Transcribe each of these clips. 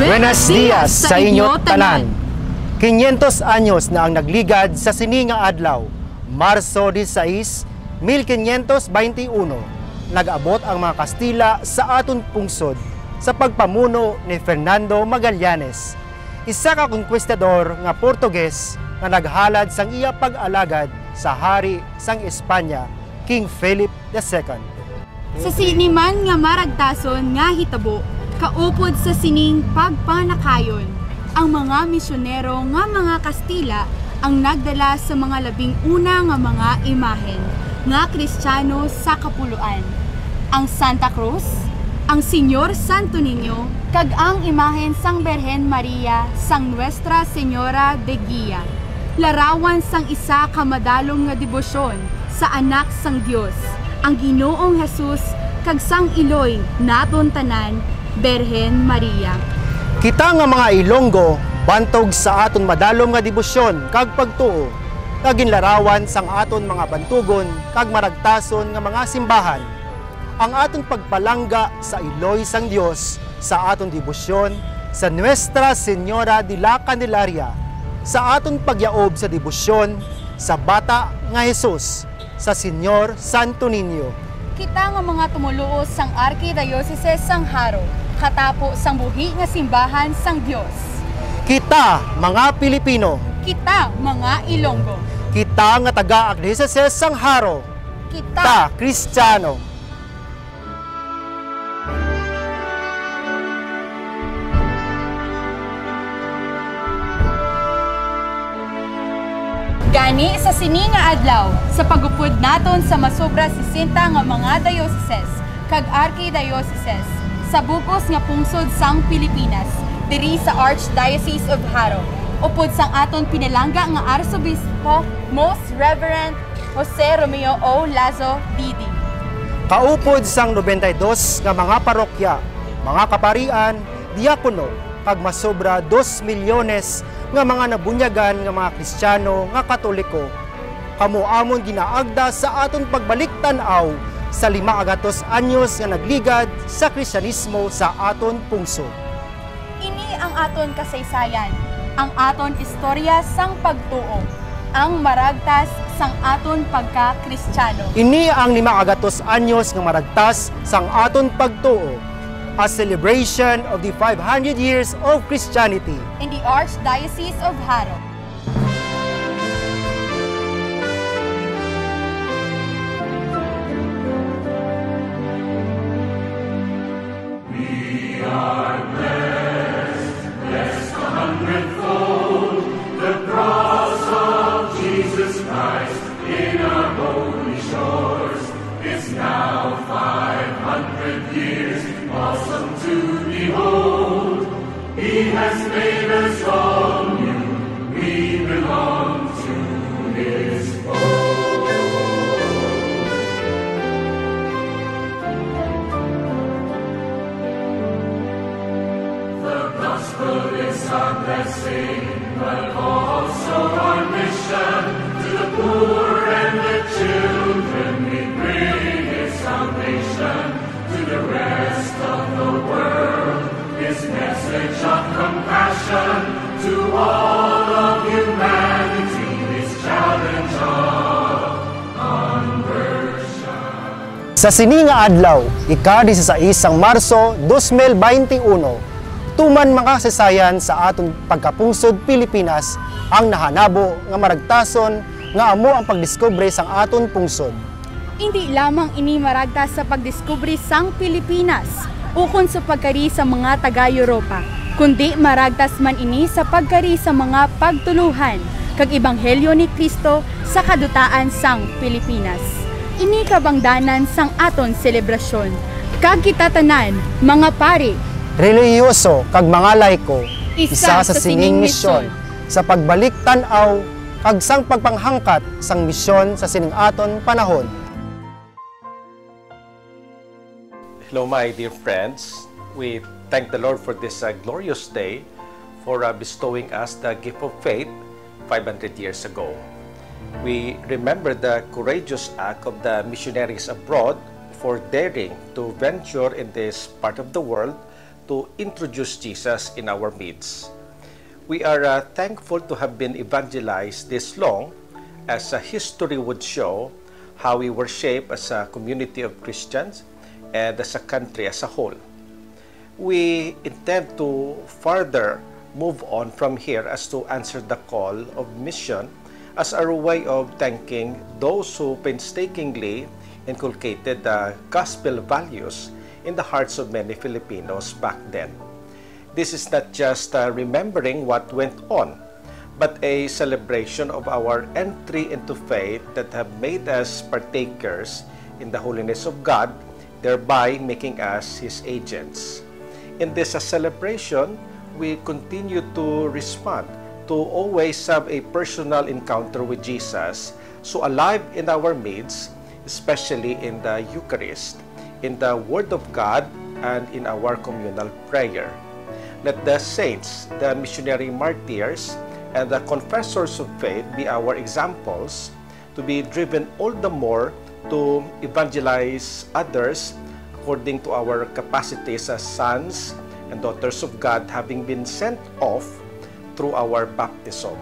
Buenos dias sa inyo tanan. 500 anyos na ang nagligad sa sininga adlaw. Marso 16, 1521, nag-abot ang mga Kastila sa aton pungsod sa pagpamuno ni Fernando Magallanes, isa ka konkwistador nga Portuges na naghalad sang iya pag-alagad sa hari sang Espanya, King Philip II. Sa siniman nga maragtason nga hitabo, kaupod sa sining pagpanakayon, ang mga misyonero nga mga Kastila ang nagdala sa mga labing una nga mga imahen nga Kristiyano sa kapuluan. Ang Santa Cruz, ang Senyor Santo Niño, kag ang imahen sang Berhen Maria sang Nuestra Señora de Guia. Larawan sang isa ka madalong nga debosyon sa anak sang Dios, ang Ginoong Jesus kag sang Iloy naton tanan, Berhen Maria. Kita nga mga Ilonggo, bantog sa aton madalom nga debosyon kag pagtuo, kag ginlarawan sang aton mga bantugon kag maragtason nga mga simbahan. Ang aton pagpalangga sa Iloy sang Dios sa aton debosyon sa Nuestra Señora de la Candelaria, sa aton pagyaob sa debosyon sa bata nga Jesus, sa Senyor Santo Niño. Kita nga mga tumuluo sang Arkidiocese sang Haro, katapo sang buhi nga simbahan sang Dios. Kita mga Pilipino, Kita mga Ilonggo, kita nga taga-Arkidiocese sang Haro, kita Kristiyano. Gani sa sininga adlaw, sa pagupod naton sa masobra 60 nga mga dioceses kag archidioceses sa bugos nga pungsod sang Pilipinas, diri sa Archdiocese of Haro, upod sang aton pinalangga nga Arsobispo Most Reverend Jose Romeo O. Lazo Didi. Kaupod sang 92 nga mga parokya, mga kaparian, diakono, kag masobra 2 milyones nga mga nabunyagan nga mga Kristiyano nga Katoliko, kamuamon ginaagda sa aton pagbalik tan-aw sa 500 anyos nga nagligad sa Kristyanismo sa aton pungsod. Ini ang aton kasaysayan, ang aton istorya sang pagtuo, ang maragtas sang aton pagka-Kristiyano. Ini ang 500 anyos nga maragtas sang aton pagtuo, a celebration of the 500 years of Christianity in the Archdiocese of Haro. We are blessed, blessed 100-fold, the cross of Jesus Christ in our holy shores is now 500 years. Awesome to behold, He has made us all new, we belong to His fold. The gospel is our blessing, but also our mission. To the poor and the children we bring His salvation. To the rest of the world, His message of compassion. To all of humanity, His challenge of conversion. Sa sininga adlaw, ika-16 Marso 2021, tuman mga kasasayan sa aton pagkapungsod Pilipinas ang nahanabo nga maragtason nga amo ang pagdiskubre sang aton pungsod. Hindi lamang ini maragtas sa pagdiskubre sang Pilipinas ukon sa pagkari sa mga taga-Europa, kundi maragtas man ini sa pagkari sa mga pagtuluhan kag Ebanghelyo ni Kristo sa kadutaan sang Pilipinas. Ini kabangdanan sang aton selebrasyon. Kag kita tanan, mga pari, relihiyoso kag mga laiko, isa sa sining misyon sa pagbalik tan-aw kag sang pagpanghangkat sang misyon sa sining aton panahon. Hello, my dear friends. We thank the Lord for this glorious day, for bestowing us the gift of faith 500 years ago. We remember the courageous act of the missionaries abroad for daring to venture in this part of the world to to introduce Jesus in our midst. We are thankful to have been evangelized this long, as history would show how we were shaped as a community of Christians and as a country as a whole. We intend to further move on from here as to answer the call of mission as our way of thanking those who painstakingly inculcated the gospel values in the hearts of many Filipinos back then. This is not just remembering what went on, but a celebration of our entry into faith that have made us partakers in the holiness of God, thereby making us His agents. In this celebration, we continue to respond to always have a personal encounter with Jesus, so alive in our midst, especially in the Eucharist, in the Word of God, and in our communal prayer. Let the saints, the missionary martyrs, and the confessors of faith be our examples to be driven all the more to evangelize others according to our capacities as sons and daughters of God, having been sent off through our baptism.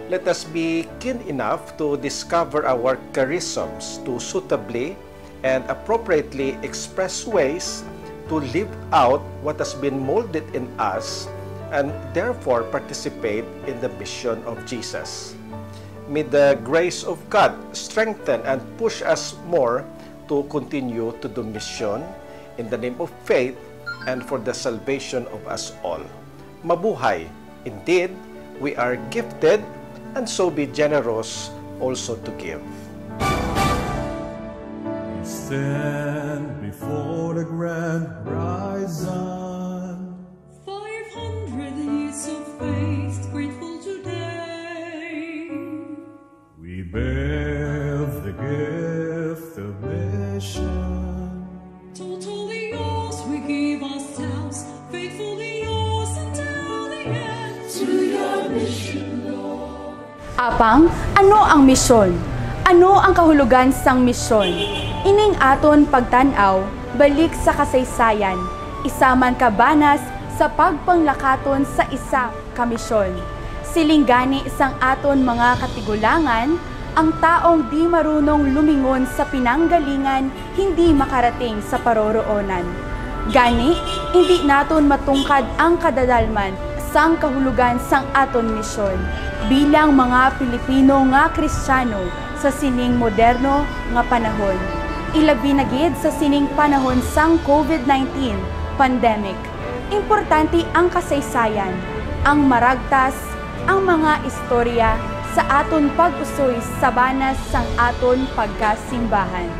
Let us be keen enough to discover our charisms to suitably and appropriately express ways to live out what has been molded in us and therefore participate in the mission of Jesus. May the grace of God strengthen and push us more to continue to do mission in the name of faith and for the salvation of us all. Mabuhay! Indeed, we are gifted, and so be generous also to give. We stand before the grand horizon. 500 years of faith, grateful today. We bear the gift of mission. Totally yours, we give ourselves, faithfully yours until the end. To your mission, Lord. Apang, ano ang misyon? Ano ang kahulugan sang misyon? Ining aton pagtanaw, balik sa kasaysayan, isaman kabanas sa pagpanglakaton sa isa ka misyon. Silinggani sang aton mga katigulangan, ang taong di marunong lumingon sa pinanggalingan, hindi makarating sa paroroonan. Gani, hindi naton matungkad ang kadadalman sang kahulugan sang aton misyon bilang mga Pilipino nga Kristiyano sa sining moderno nga panahon. Ilabi na gid sa sining panahon sang COVID-19 pandemic. Importante ang kasaysayan, ang maragtas, ang mga istorya sa aton pag-usoy sa banas sang aton pagkasimbahan.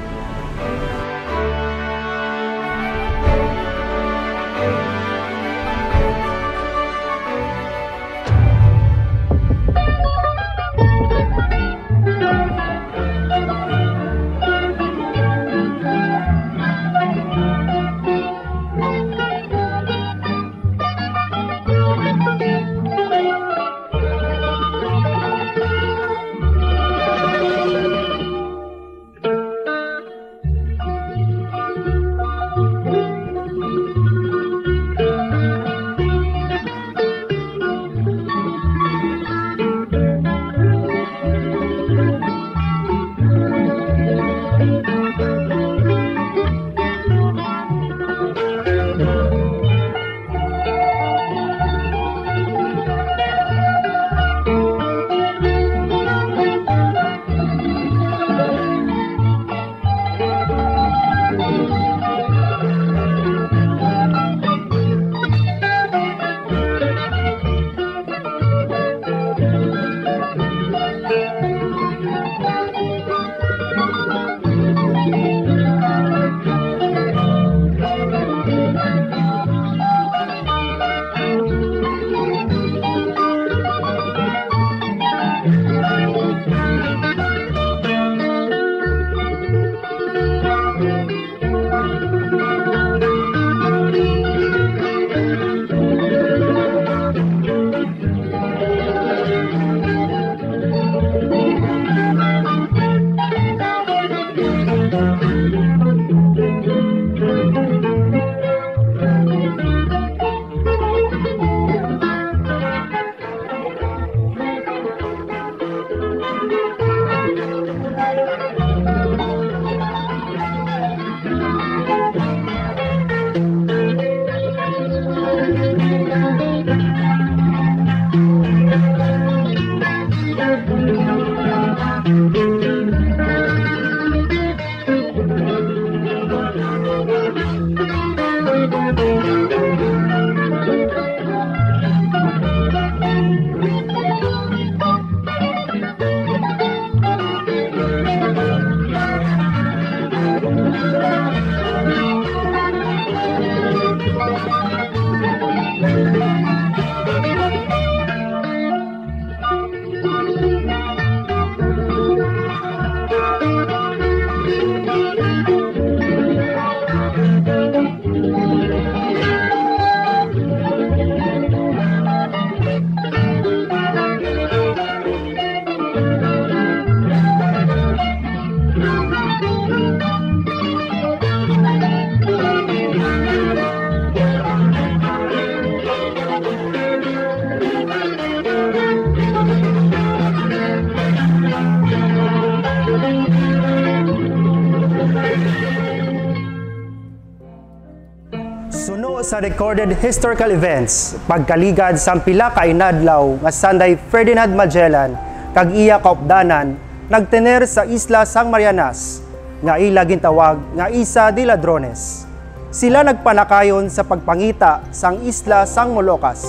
sa recorded historical events, pagkaligad sa pila ka inadlaw nga Sanday Ferdinand Magellan kag iya kaupdanan nagtener sa isla Sang Marianas nga ila gintawag nga Isa de Ladrones. Sila nagpanakayon sa pagpangita sang isla Sang Moluccas.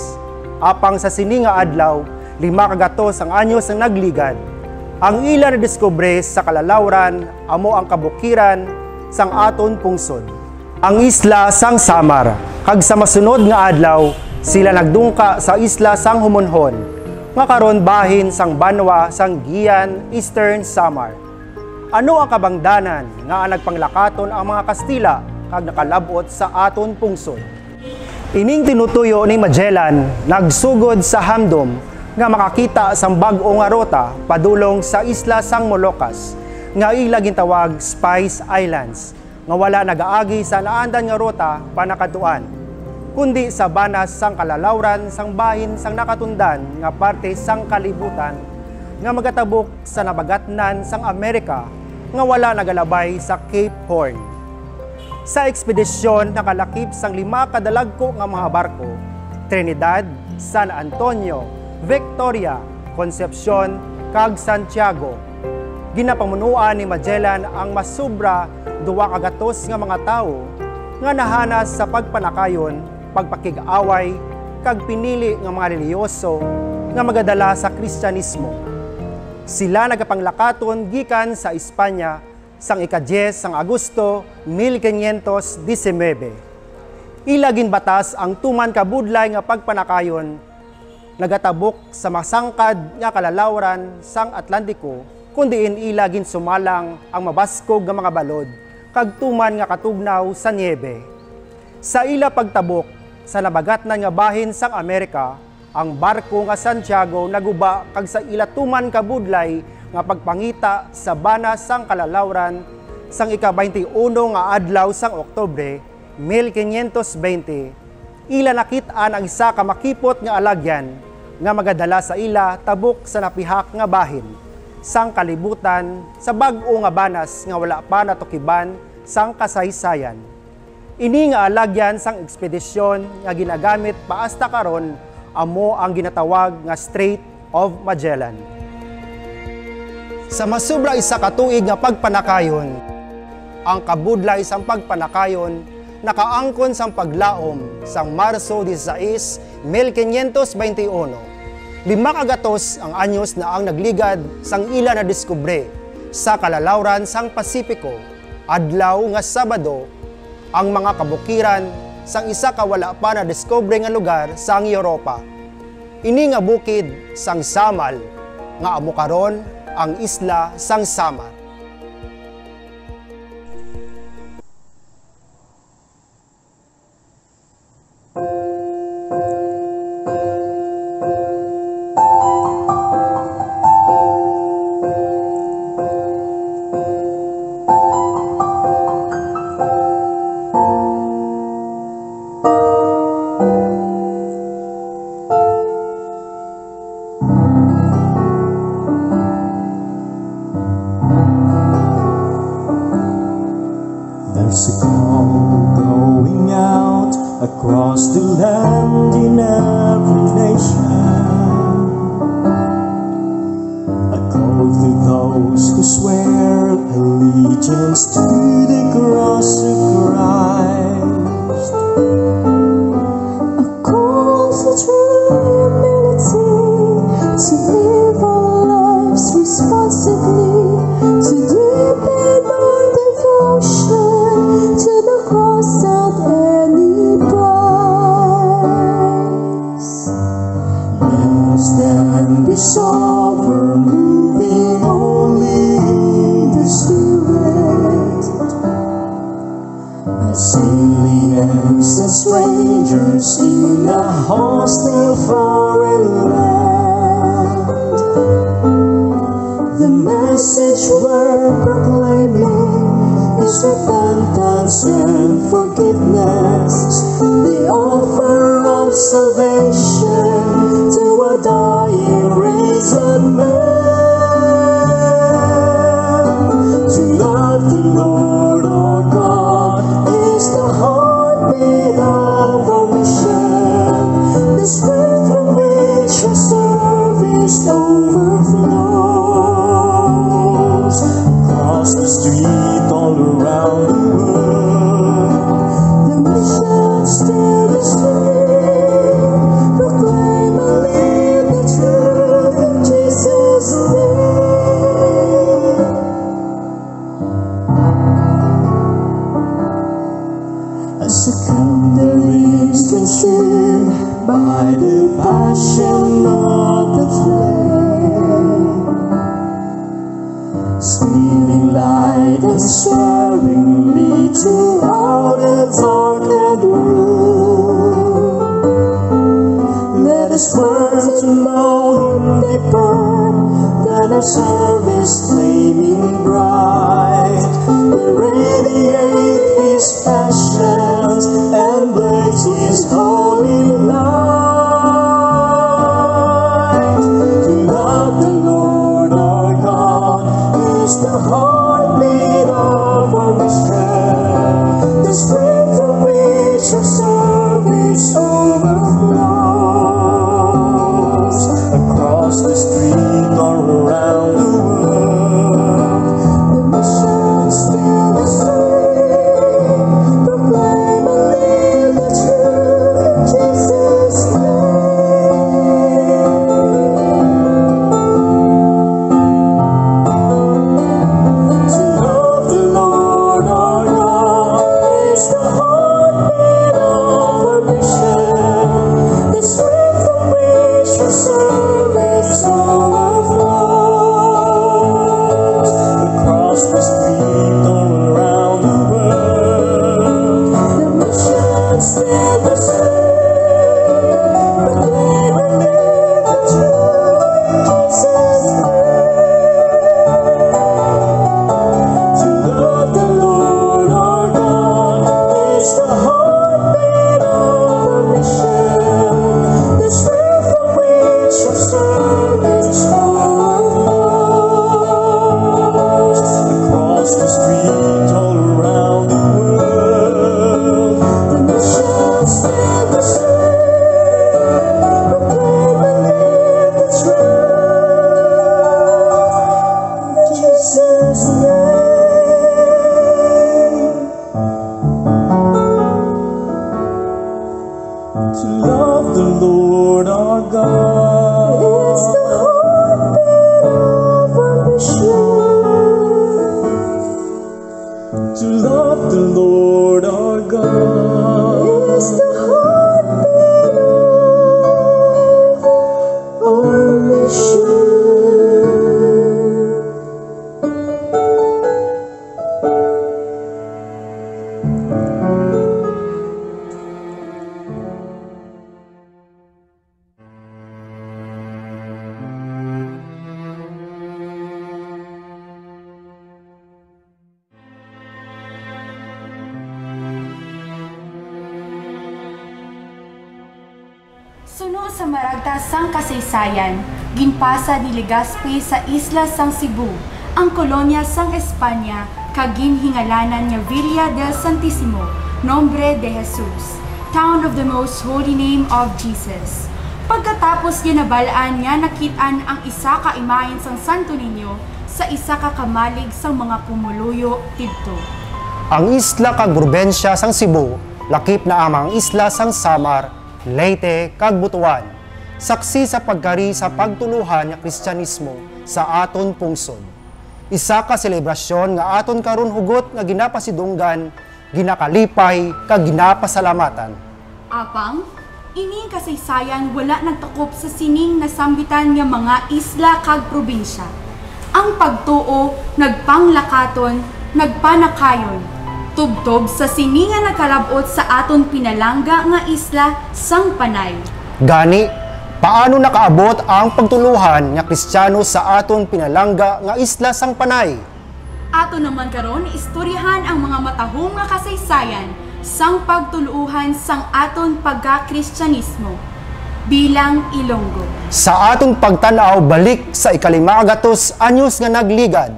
Apang sa sini nga adlaw, 5 kagatos ang anyos ang nagligad. Ang ila na diskubre sa kalalawran amo ang kabukiran sang aton pungsod. Ang isla Sang Samar, kag sa masunod nga adlaw, sila nagdungka sa isla Sang Humonhon, nga karon bahin sang banwa sang Giyan, Eastern Samar. Ano ang kabangdanan nga nagpanglakaton ang mga Kastila kag nakalabot sa aton pungsod? Ining tinutuyo ni Magellan nagsugod sa hamdom nga makakita sang bag-o nga rota padulong sa isla Sang Moluccas nga ila gintawag Spice Islands, nga wala nagaagi sa naandan nga rota panakatuan, kundi sa banas sang kalalawran sang bahin sang nakatundan nga parte sang kalibutan nga magatabok sa nabagatnan sang Amerika nga wala nagalabay sa Cape Horn. Sa ekspedisyon nakalakip sang 5 kadalagko nga mga barko: Trinidad, San Antonio, Victoria, Concepcion, kag Santiago. Ginapamunuan ni Magellan ang masubra 2 kagatos nga mga tawo nga nahanas sa pagpanakayon, pagpakig-away, kag pinili nga mga reliyoso nga magadala sa Kristyanismo. Sila nagapanglakaton gikan sa Espanya sang ika-10 sang Agosto 1519. Ila ginbatas ang tuman ka budlay nga pagpanakayon, nagatabok sa masangkad nga kalalawran sang Atlantiko, kundiin ila ginsumalang ang mabaskog nga mga balod kag tuman nga katugnaw sa niebe. Sa ila pagtabok sa nabagatnan nga bahin sang Amerika, ang barko nga Santiago naguba kag sa ila tuman ka budlay nga pagpangita sa banas sang kalalawran sang ika-21 nga adlaw sang Oktubre 1520, ila nakit-an ang isa ka makipot nga alagyan nga magadala sa ila tabok sa napihak nga bahin sang kalibutan sa bag-o nga banas nga wala pa natukiban sang kasaysayan. Ini nga alagyan sang ekspedisyon nga ginagamit paasta karon amo ang ginatawag nga Strait of Magellan. Sa masubra isa ka tuig nga pagpanakayon, ang kabudlay sang pagpanakayon nakaangkon sang paglaom sang Marso 16, 1521. 5 kagatos ang anyos na ang nagligad sang ila na diskubre sa kalalawran sang Pasipiko, adlaw nga Sabado, ang mga kabukiran sang isa ka wala pa na diskubre nga lugar sang Europa. Ini nga bukid sang Samal nga amo karon ang isla Sang Samar. There's a call going out across the land in every nation, a call to those who swear allegiance to the cross of Christ, A call for true humility, to live our lives responsibly, to deepen our devotion to the cross at any price. Let us then be sober, moving only in the Spirit, as aliens and strangers in a hostile foreign land. The message we're proclaiming is repentance and forgiveness, the offer of salvation to a dying race of men. To love the Lord our God is the heartbeat of our tasted by the passion of the flame, streaming light and sparingly throughout a darkened room. Let us burn to know Him deeper than our service flaming bright. We radiate His passions and blaze His holy light. To love the Lord our God is the heartbeat of our mission, the strength from which our service overflows. Across the street or around the world, the mission's still the same. Proclaim and live the truth in Jesus' name. To love the Lord our God is the heartbeat of our mission, the strength from which our service overflows. Across the street or around the world, the mission's still the same. Proclaim and live the truth in Jesus' name. To love the Lord our God is the heartbeat of our mission, the strength from which our service overflows. Across the street all around the world, the mission's still the same. Proclaim and live the truth in Jesus' name. To love the Lord our God is the heartbeat of our mission. To love the Lord our God is the heartbeat of our mission. Suno sa maragtas sang kasaysayan, ginpasa ni Legazpi sa isla sang Cebu, ang kolonya sang Espanya, kagin hingalanan nga Villa del Santissimo, Nombre de Jesus, town of the most holy name of Jesus. Pagkatapos niya nabalaan niya nakitaan ang isa ka imahen sang Santo Niño sa isa ka kamalig sang mga pumuluyo didto. Ang isla kag probensya sang Cebu, lakip na amang isla sang Samar, Leyte kag Butuan, saksi sa pagkari sa pagtuluhan nga Kristyanismo sa aton pungsod. Isa ka selebrasyon nga aton karon hugot nga ginapasidunggan, ginakalipay kag ginapasalamatan. Apang, ining kasaysayan wala nagtakop sa sining nasambitan nga mga isla kag probinsya. Ang pagtuo nagpanglakaton, nagpanakayon, tubtob sa sininga nagkalabot sa aton pinalangga nga isla sang Panay. Gani, paano nakaabot ang pagtuluhan nga Kristiyano sa aton pinalangga nga isla sang Panay? Ato naman karon istoryahan ang mga matahong nga kasaysayan sang pagtuluhan sang aton pagka-Kristyanismo bilang Ilonggo. Sa aton pagtanaw balik sa ika-500 anyos nga nagligad,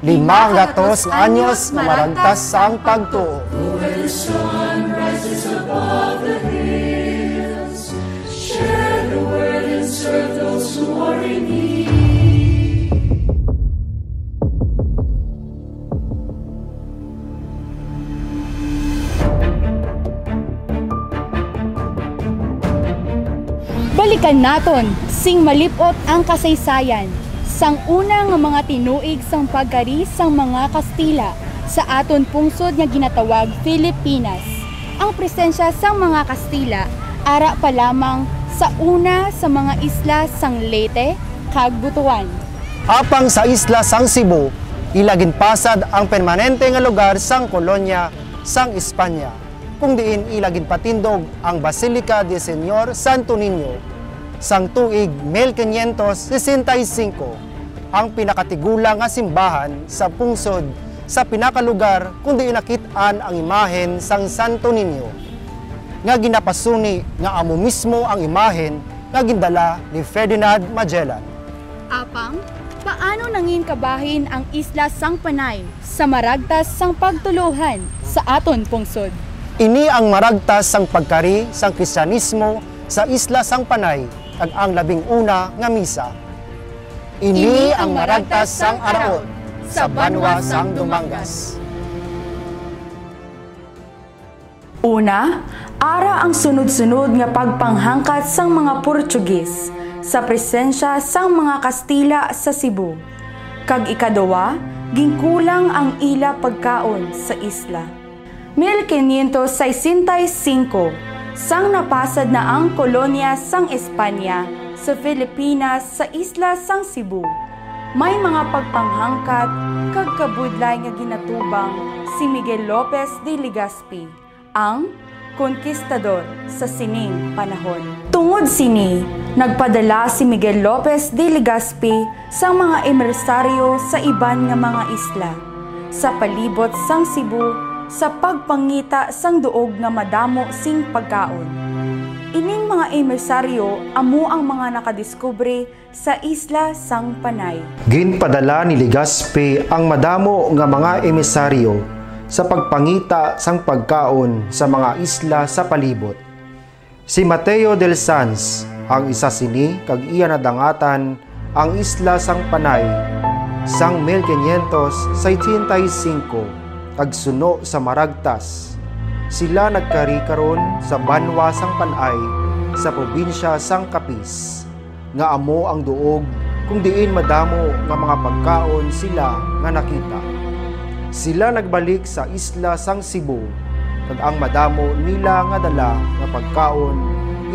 500 anyos nga maragtas sang pagtuo. Where the sun rises above the hills, share the word and serve those who are in need. Balikan naton sing malipot ang kasaysayan sang una nga mga tinuig sang pagkari sang mga Kastila sa aton pungsod nga ginatawag Pilipinas. Ang presensya sang mga Kastila ara pa lamang sa una sa mga isla sang Leyte kag Butuan. Apang sa isla sang Cebu, ilagin pasad ang permanente nga lugar sang kolonya sang Espanya, kung diin ilagin patindog ang Basilica de Señor Santo Niño sang tuig 1565, ang pinakatigulang nga simbahan sa pungsod sa pinakalugar kung diin nakit-an ang imahen sang Santo Niño, nga ginapasuni nga amo mismo ang imahen nga gindala ni Ferdinand Magellan. Apang, paano nangin kabahin ang isla sang Panay sa maragtas sang pagtuluhan sa aton pungsod? Ini ang maragtas sang pagkari sang Kristyanismo sa isla sang Panay ag ang 11 nga misa. Ini ang maragtas sang Araot sa banwa sang Dumangas. Una, ara ang sunod-sunod nga pagpanghangkat sang mga Portugis sa presensya sang mga Kastila sa Cebu. Kag ikaduwa, gingkulang ang ila pagkaon sa isla. 1565, sang napasad na ang kolonya sang Espanya sa Pilipinas sa isla sang Cebu. May mga pagpanghangkat kag kabudlay nga ginatubang si Miguel Lopez de Legazpi, ang konkistador sa sining panahon. Tungod sini, nagpadala si Miguel Lopez de Legazpi sa mga emersaryo sa iban nga mga isla sa palibot sang Cebu sa pagpangita sang duog nga madamo sing pagkaon. Ining mga emersaryo amo ang mga nakadiskubre sa isla sang Panay. Ginpadala ni Legazpi ang madamo nga mga emisaryo sa pagpangita sang pagkaon sa mga isla sa palibot. Si Mateo del Sanz ang isa sini kag iya nadangatan ang isla sang Panay sang 1565 kag suno sa maragtas. Sila nagkari karon sa banwa sang Panay sa probinsya sang Capiz, nga amo ang duog kung diin madamo nga mga pagkaon sila nga nakita. Sila nagbalik sa isla sang Cebu kag ang madamo nila nga dala nga pagkaon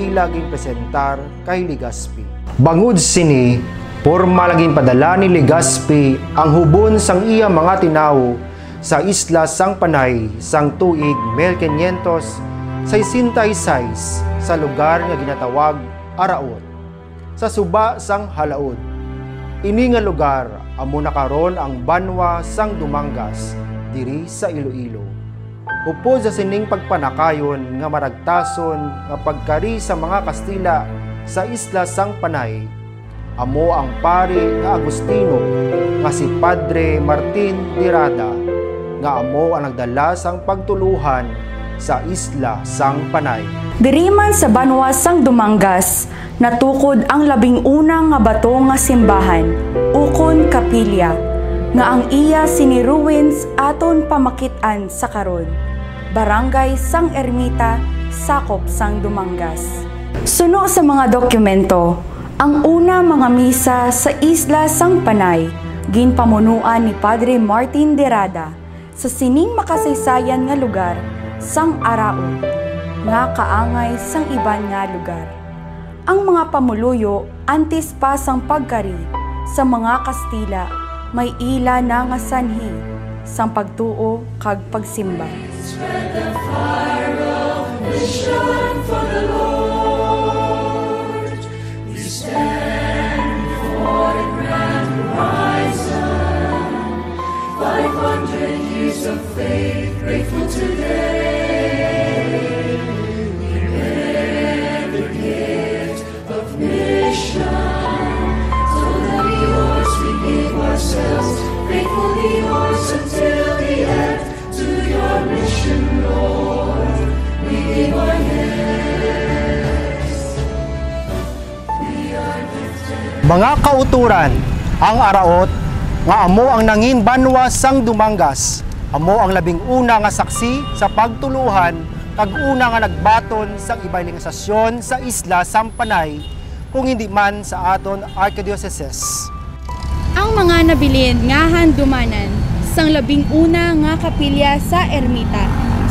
ila ginpresentar kay Legazpi. Bangod sini, porma laging padala ni Legazpi ang hubon sang iya mga tinawo sa isla sang Panay sang tuig 1566 sa lugar nga ginatawag Araot sa suba sang Halaod. Ini nga lugar amo na karon ang banwa sang Dumangas diri sa Iloilo. Upod sa sining pagpanakayon nga maragtason nga pagkari sa mga Kastila sa isla sang Panay, amo ang pari nga Agustino nga si Padre Martin de Rada nga amo ang nagdala sang pagtuluhan sa isla sang Panay. Diriman sa banwa sang Dumangas, natukod ang 11 nga bato nga simbahan, ukon kapilya, nga ang iya siniruins aton pamakitan sa karon. Barangay sang Ermita, sakop sang Dumangas. Suno sa mga dokumento, ang una mga misa sa isla sang Panay, ginpamunuan ni Padre Martin de Rada sa sining makasaysayan nga lugar sang Araot, nga kaangay sang iban nga lugar. Ang mga pamuluyo antes pa sang pagkari sa mga Kastila may ila na nga sanhi sang pagtuo kag pagsimba. Spread the fire of mission for the Lord. We stand before a grand horizon. 500 years of faith, grateful today. We bear the gift of mission. Totally yours, we give ourselves, faithfully yours until the end. To your mission, Lord, we give our yes. We are gifted. Mga kauturan, ang Araot nga amo ang nangin banwa sang Dumangas, amo ang 11 nga saksi sa pagtuluhan kag una nga nagbaton sa evangelisasyon sa isla sang Panay kung hindi man sa aton archdiocese. Ang mga nabilin nga handumanan sang 11 nga kapilya sa Ermita,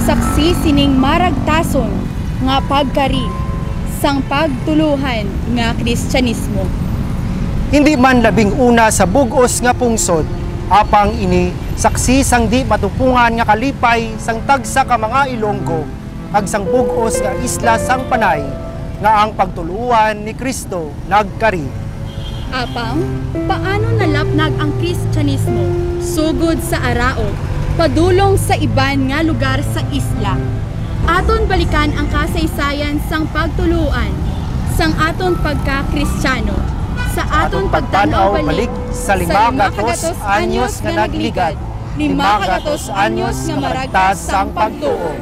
saksi sining maragtason nga pagkari sang pagtuluhan nga Kristyanismo. Hindi man labing una sa bugos nga pungsod, apang ini saksi sang di matupungan nga kalipay sang tagsa ka mga Ilonggo, kag sang bugos nga isla sang Panay, nga ang pagtuluan ni Kristo nagkari. Apang, paano nalapnag ang Kristyanismo sugod sa arao, padulong sa iban nga lugar sa isla? Aton balikan ang kasaysayan sang pagtuluan, sang aton pagka-Kristiyano, sa aton pagtanaw balik sa 500 anyos nga nagligad, 500 anyos nga maragtas sang pagtuo.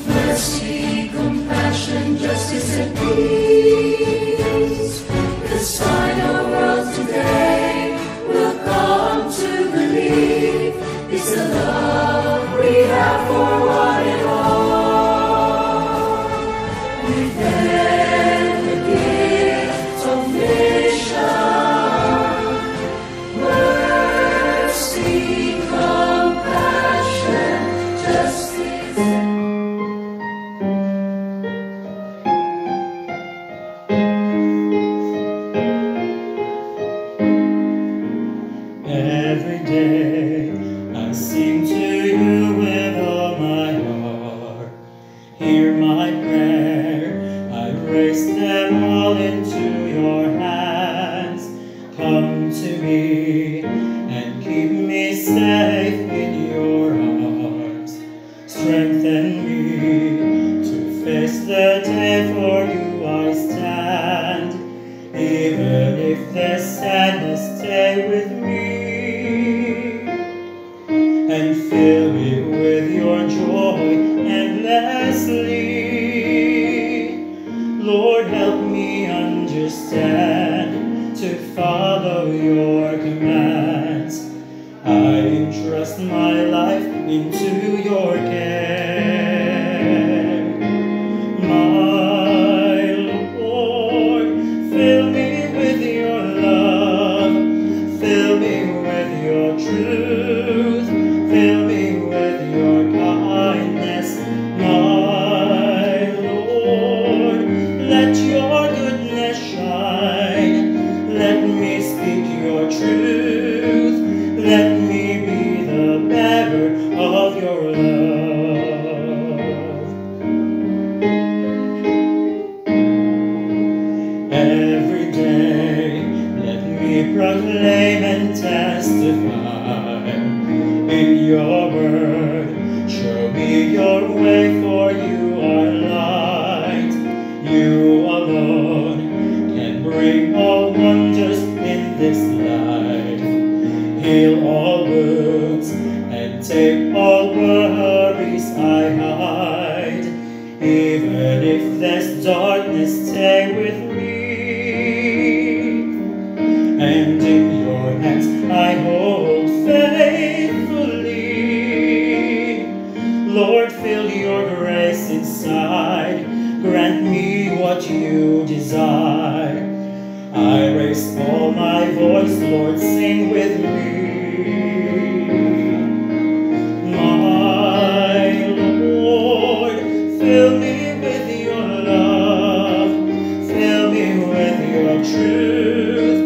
Mercy, compassion, justice, and peace. This final world today will come to believe it's the love we have for one and all. We bear the gift of mission, mercy, compassion, justice. Every day I sing to you with all my heart. Hear my prayer, I raise them all into your hands. Come to me and keep me safe in your arms. Strengthen me to face the day for you I stand. Even if the sadness stay with me, and fill me with your joy endlessly. Lord, help me understand to follow your commands. I entrust my life into your care. My Lord, fill me with your love, fill me with your truth, fill me with your kindness. My Lord, let your goodness shine, let me speak your truth, let me be the bearer of your love. Every day, let me proclaim and testify in your word. Show me your way, for you are light. You alone can bring all wonders in this life. Heal all wounds and take all worries I hide. Even if there's darkness, stay with me. And in your hands I hold faithfully. Lord, fill your grace inside. Grant me what you desire. I raise all my voice, Lord, sing with me. My Lord, fill me with your love, fill me with your truth,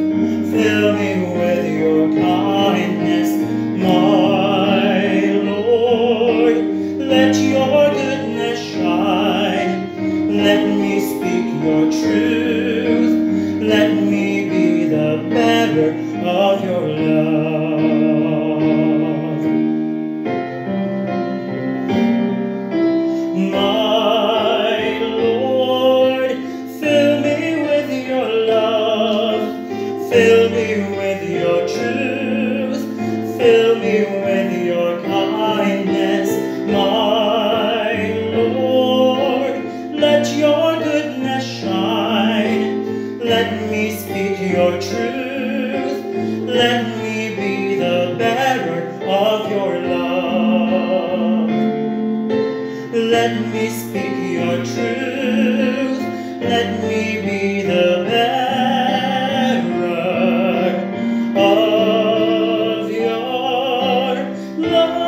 fill me with your kindness. My Lord, let your goodness shine, let me speak your truth, let me be the bearer of your love. My Lord, fill me with your love, fill me with your truth, fill me with your kindness. My Lord, let your goodness shine, let me speak your truth, let me be the bearer of your love. Let me speak your truth, let me be the bearer of your love.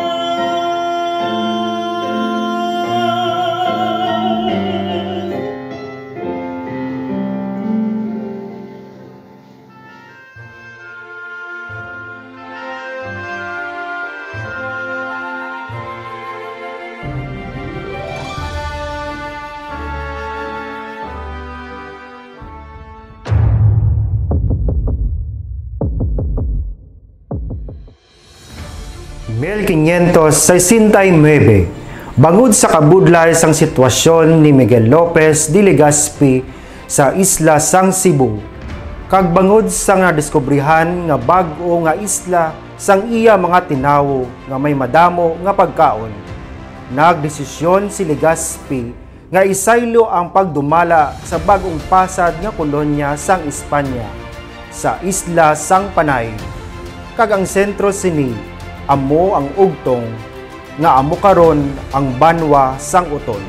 1569, bangod sa kabudlay sang sitwasyon ni Miguel Lopez de Legazpi sa isla sang Cebu, kag bangod sa nga diskubrihan nga bag-o nga isla sang iya mga tinawo nga may madamo nga pagkaon, nagdesisyon si Legazpi nga isaylo ang pagdumala sa bagong pasad nga kolonya sang Espanya sa isla sang Panay, kag ang sentro sini amo ang ugtong nga amo karon ang banwa sang Utol.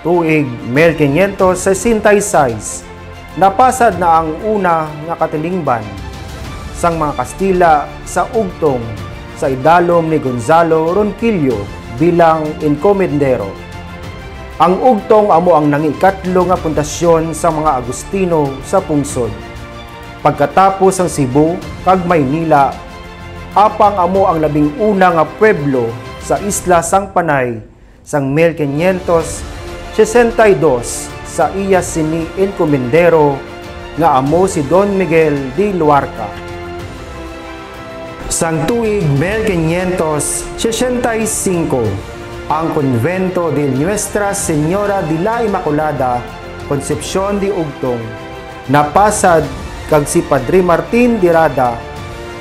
Tuig 1566, napasad na ang una nga katilingban sang mga Kastila sa ugtong sa idalom ni Gonzalo Ronquillo bilang encomendero. Ang ugtong amo ang nangikatlo nga pundasyon sa mga Agustino sa pungsod. Pagkatapos ang Cebu kag Maynila, apang amo ang labing una nga pueblo sa isla sang Panay sang 1562 sa iya sini encomendero nga amo si Don Miguel de Luarca. Sang tuig 1565, ang Convento de Nuestra Señora de la Immaculada, Concepcion de Ugtong, napasad kag si Padre Martin de Rada,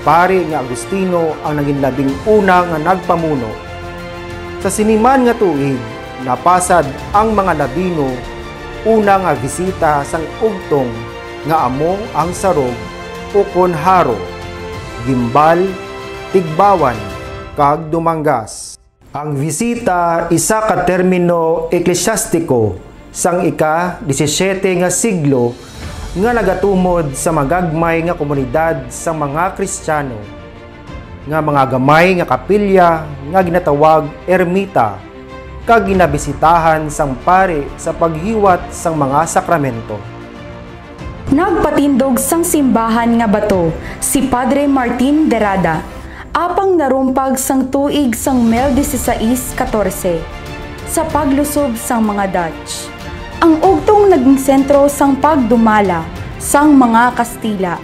pari nga Agustino ang naging labing una nga nagpamuno. Sa siniman nga tuig, napasad ang mga Labino, una nga bisita sang ugtong nga amo ang Sarog, Ukon Haro, Gimbal, Tigbawan, kag Dumangas. Ang bisita isa ka termino eklesyastiko sang ika-17 nga siglo nga nagatumod sa magagmay nga komunidad sa mga Kristiyano, nga mga gamay nga kapilya nga ginatawag ermita, kag ginabisitahan sang pare sa paghiwat sang mga sakramento. Nagpatindog sang simbahan nga bato si Padre Martin de Rada, apang narumpag sang tuig sang 1614 sa paglusob sang mga Dutch. Ang ugtong naging sentro sang pagdumala sang mga Kastila,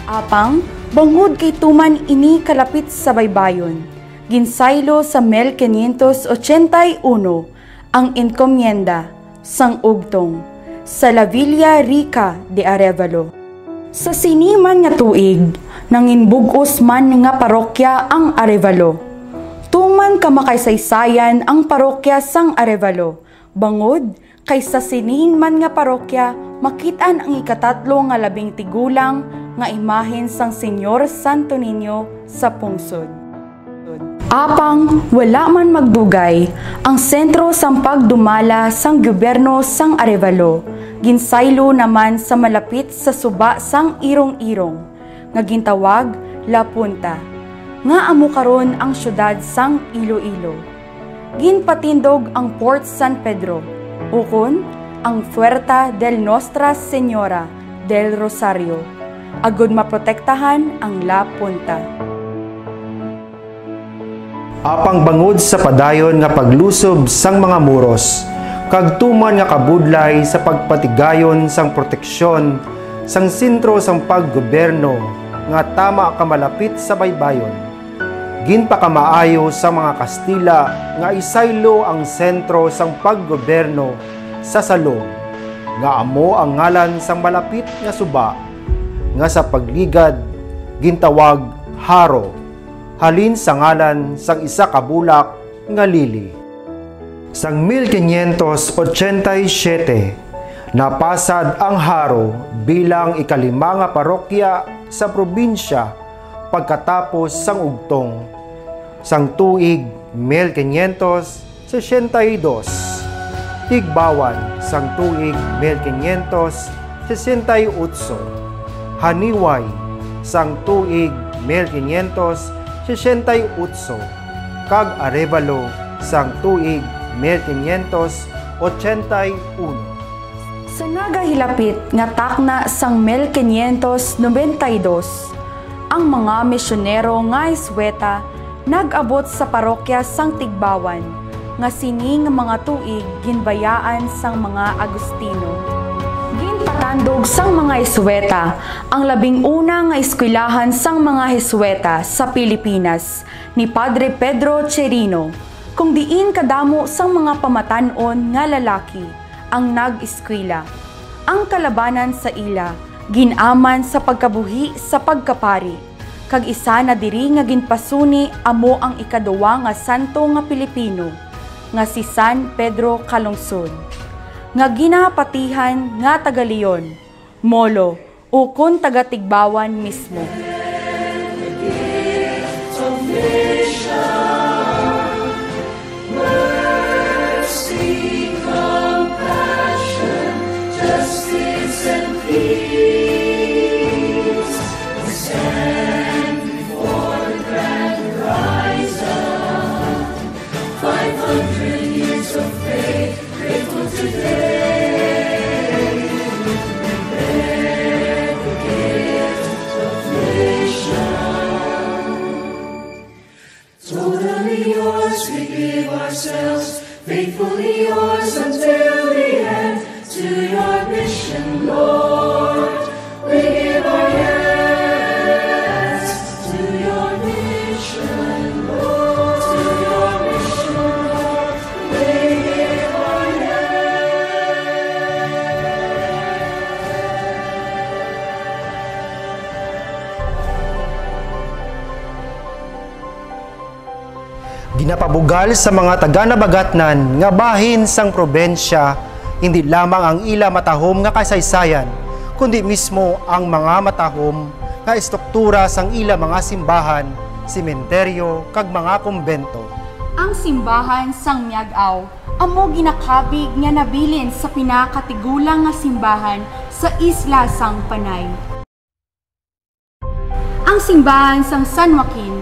apang bangod kay tuman ini kalapit sa baybayon. Ginsaylo sa 1581 ang enkomienda sang ugtong sa La Villa Rica de Arevalo. Sa siniman nga tuig, nanginbugos man nga parokya ang Arevalo. Tuman kamakaysaysayan ang parokya sang Arevalo, bangod kaysa sining man nga parokya, makitaan ang ikatatlo nga labing tigulang nga imahen sang Senyor Santo Niño sa pungsod. Apang wala man magdugay, ang sentro sang pagdumala sang gobyerno sang Arevalo, ginsaylo naman sa malapit sa suba sang Irong-Irong, nga gintawag La Punta, nga amo karon ang syudad sang Iloilo. Ginpatindog ang Port San Pedro, ukon ang Puerta del Nostra Señora del Rosario, agud maprotektahan ang La Punta. Apang bangod sa padayon nga paglusob sang mga muros, kag tuman nga kabudlay sa pagpatigayon sang proteksyon sang sentro sang paggobyerno nga tama kamalapit sa baybayon. Ginpakamaayo sa mga Kastila nga isaylo ang sentro sang paggobyerno sa Salong, nga amo ang ngalan sang malapit nga suba, nga sa pagligad gintawag Haro, halin sa ngalan sang isa ka bulak nga Lili. Sang 1587, napasad ang Haro bilang ikalima nga parokya sa probinsya pagkatapos sang ugtong. Sang tuig 1562, Tigbawan sang tuig 1568, Haniway sang tuig 1568, kag Arevalo sang tuig 1581. Sa nagahilapit nga takna sang 1592, ang mga misyonero nga Isweta nag-abot sa parokya sang Tigbawan, nga sining mga tuig ginbayaan sang mga Agustino. Ginpatay Ipinatandog sang mga Hesweta ang 11 nga eskwelahan sang mga Hesweta sa Pilipinas ni Padre Pedro Cherino, kung diin kadamo sang mga pamatanon nga lalaki ang nag-eskwela. Ang kalabanan sa ila ginaman sa pagkabuhi sa pagkapari, kag isa na diri nga ginpasuni amo ang ikaduwa nga santo nga Pilipino nga si San Pedro Calungsod, nga ginapatihan nga taga Leon, Molo, ukon taga Tigbawan mismo. Mercy, compassion, justice, and peace. We stand before the grand horizon. 500 years of faith, grateful today. We bear the gift of nation. Totally yours, we give ourselves, faithfully yours until the end. To your mission, Lord, we give our yes. To your mission, Lord, to your mission, Lord, we give our Ginapabugal sa mga taga-Nabagatnan nga bahin sang probensya, hindi lamang ang ila matahom nga kasaysayan, kundi mismo ang mga matahom nga estruktura sang ila mga simbahan, sementeryo, kag mga kumbento. Ang simbahan sang Miag-aw amo ginakabig nga nabilin sa pinakatigulang nga simbahan sa isla sang Panay. Ang simbahan sang San Joaquin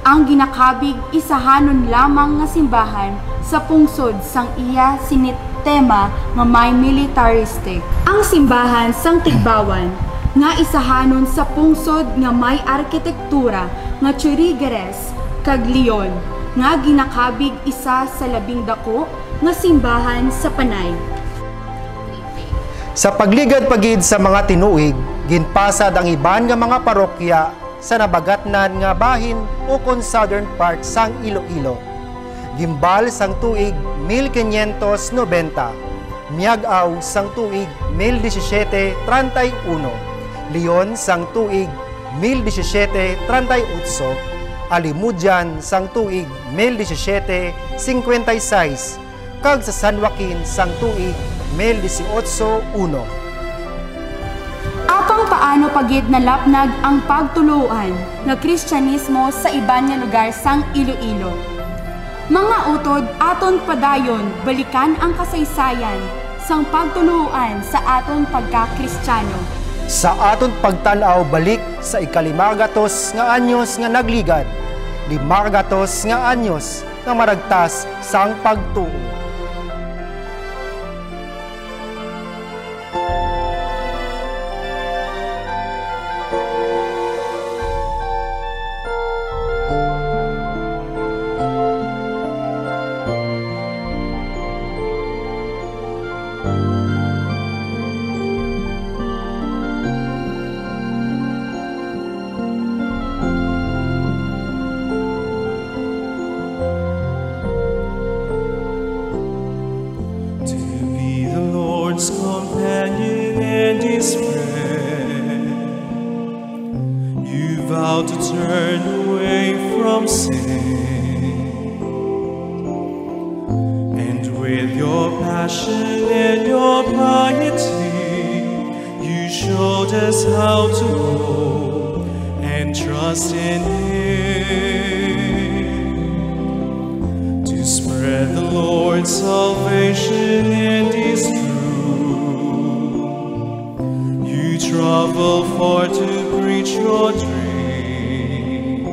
ang ginakabig isahanon lamang nga simbahan sa pungsod sang iya sinitema nga may militaristic. Ang simbahan sang Tigbawan nga isahanon sa pungsod nga may arkitektura nga Churigeres kag Leon nga ginakabig isa sa 12 nga simbahan sa Panay. Sa pagligad pagid sa mga tinuig, ginpasad ang iban nga mga parokya sa Nabagatnan nga bahin ukon southern part sang Iloilo. Gimbal sang tuig 1590, Miag-aw sang tuig 1731, Leon sang tuig 1738, Alimudian sang tuig 1756, kag sa San Joaquin sang tuig 1801. Apang paano pagid nalapnag ang pagtuluan nga Kristyanismo sa iban nga lugar sang Iloilo. Mga utod aton padayon balikan ang kasaysayan sang pagtuluan sa aton pagka-Kristiyano. Sa aton pagtanaw balik sa ika-500 nga anyos nga nagligad, 500 nga anyos nga maragtas sang pagtuo. Companion and his friend, you vow to turn away from sin, and with your passion and your piety, you showed us how to hope and trust in Him, to spread the Lord's salvation and His truth. You travel far to preach your dream,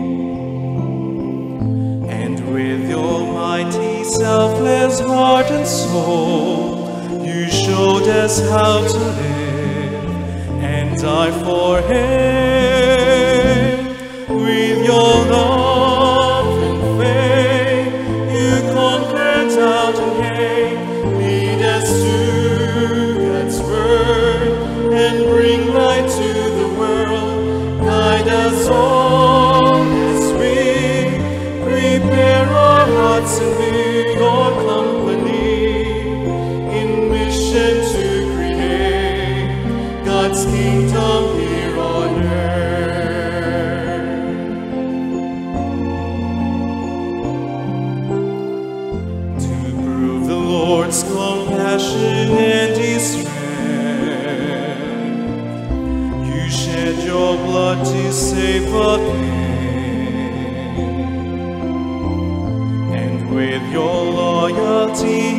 and with your mighty, selfless heart and soul, you showed us how to live and die for Him. With your love and faith, you conquered out and hate, lead us to God's word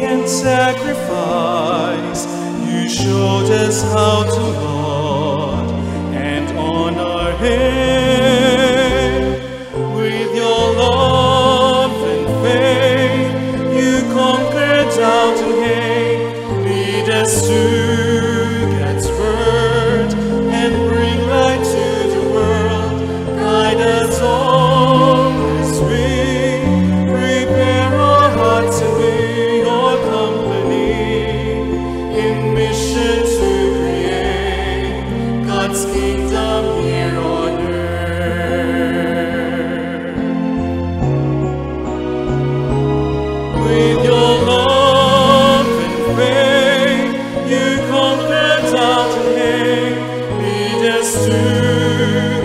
and sacrifice. You showed us how to laud and honor Him. With your love and faith, you conquered doubt and hate. Lead us to God's word and bring light to the world. Guide us all as we prepare our hearts and be your company in mission to create God's kingdom here on earth. With your love and faith, you conquered doubt and hate. Lead us to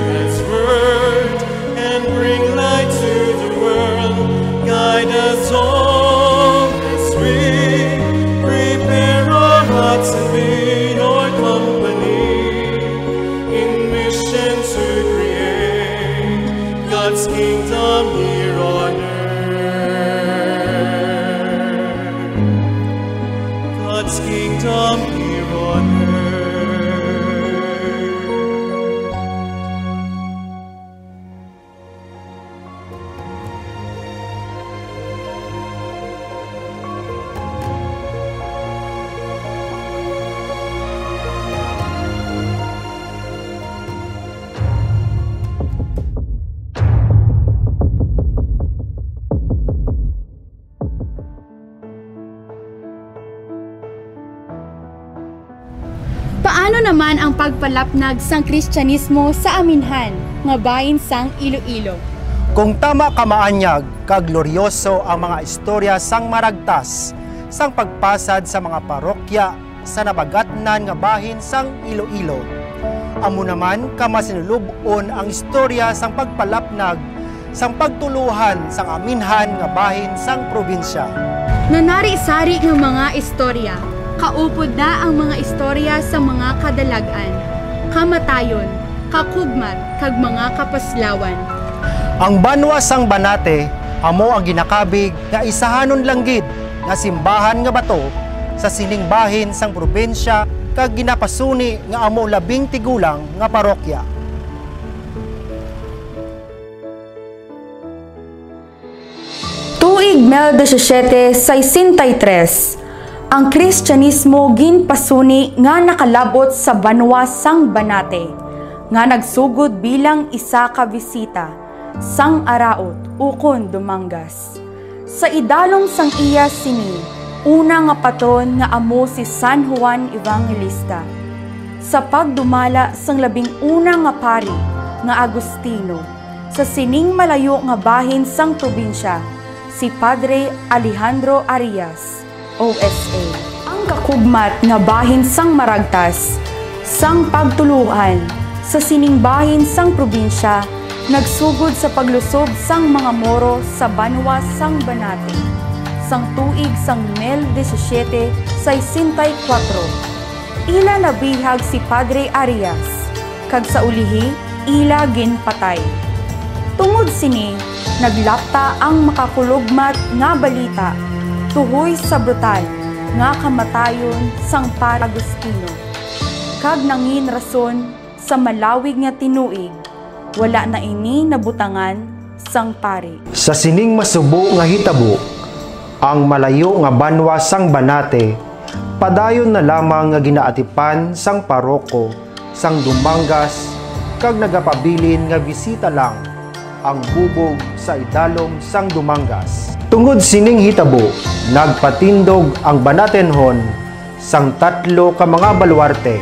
God's word and bring light to the world. Guide us all as we prepare our hearts and be your company in mission to create God's kingdom here on earth. God's kingdom here on earth. Paano naman ang pagpalapnag sang Kristyanismo sa aminhan nga bahin sang Iloilo? Kung tama ka maanyag, kagloryoso ang mga istorya sang maragtas, sang pagpasad sa mga parokya sa nabagatnan nga bahin sang Iloilo. Amo naman kamasinulubon ang istorya sang pagpalapnag sang pagtuluhan sang aminhan nga bahin sang probinsya. Nanari-sari ng mga istorya, kaupod na ang mga istorya sa mga kadalagan, kamatayon, kakugmat, kag mga kapaslawan. Ang banwa sang Banate, amo ang ginakabig nga isahanon langgid nga simbahan nga bato sa sining bahin sang probinsya kag ginapasuni nga amo 10 tigulang nga parokya. Tuig 1763, ang Kristyanismo ginpasuni nga nakalabot sa banwa sang Banate, nga nagsugod bilang isa ka bisita sang Araot ukon Dumangas. Sa idalong sang iya sini, una nga patron nga amo si San Juan Evangelista. Sa pagdumala sang 11 nga pari nga Agustino, sa sining malayo nga bahin sang probinsya, si Padre Alejandro Arias, OSA. Ang kakugmat nga bahin sang maragtas, sang pagtuluhan sa sining bahin sang probinsya, nagsugod sa paglusob sang mga Moro sa banwa sang Banate, sang tuig sang 1764. Ila nabihag si Padre Arias, kag sa ulihi, ila ginpatay. Tungod sini, naglapta ang makakulugmat nga balita tuhoy sa brutal nga kamatayon sang Padre Agustino. Kag nangin rason sa malawig nga tinuig, wala na ini nabutangan sang pari. Sa sining masubo nga hitabo, ang malayo nga banwa sang Banate, padayon na lamang nga ginaatipan sang paroko sang Dumangas kag nagapabilin nga bisita lang ang bubog sa idalom sang Dumangas. Tungod sining hitabo, nagpatindog ang Banatenhon sang 3 ka mga baluarte,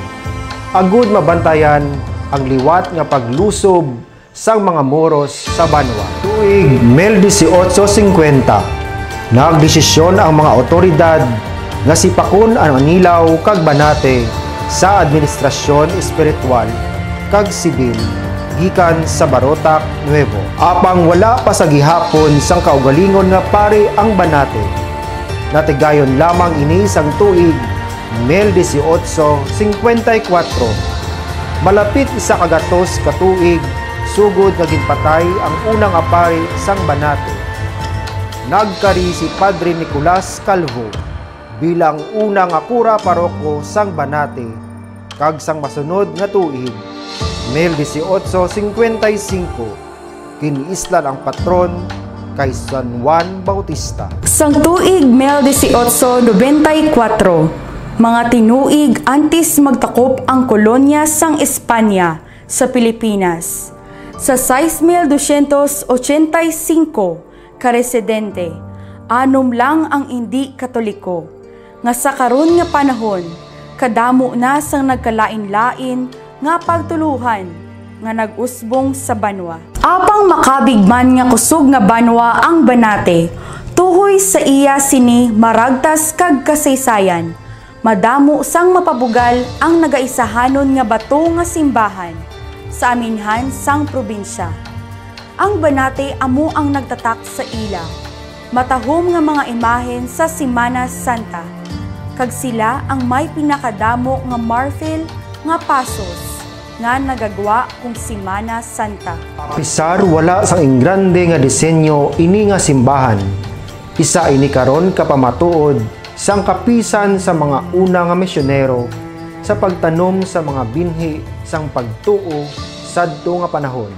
agud mabantayan ang liwat nga paglusob sang mga Moros sa banwa. Tuig 1850, nagdesisyon ang mga otoridad nga sipakon ang Anilaw kag Banate sa administrasyon espiritual kag sibil gikan sa Barotac Nuevo. Apang wala pa sa gihapon sang kaugalingon nga pari ang Banate. Natigayon lamang ini sang tuig 1854. Malapit isa kagatos ka tuig sugod nga ginpatay ang unang apari sang Banate. Nagkari si Padre Nicolas Calvo bilang unang akura paroko sang Banate kag sang masunod nga tuig 1855 kiniislan ang patron kay San Juan Bautista. Sang tuig 1894, mga tinuig antes magtakop ang kolonya sang Espanya sa Pilipinas. Sa 6,285 ka-residente, 6 lang ang hindi katoliko. Nga sa karon nga panahon, kadamo na sang nagkalain-lain nga pagtuluhan nga nag-usbong sa banwa. Apang makabigman nga kusog nga banwa ang Banate, tuhoy sa iya sini maragtas kag kasaysayan. Madamo sang mapabugal ang nagaisahanon nga bato nga simbahan sa aminhan sang probinsya. Ang Banate amo ang nagtatak sa ila. Matahom nga mga imahen sa Semana Santa. Kag sila ang may pinakadamo nga marfil nga pasos nga nagagwa kung Semana Santa. Pisar wala sang ingrande nga disenyo ini nga simbahan. Isa ini karon kapamatuod sang kapisan sa mga una nga misyonero sa pagtanom sa mga binhi sang pagtuo sadto nga panahon.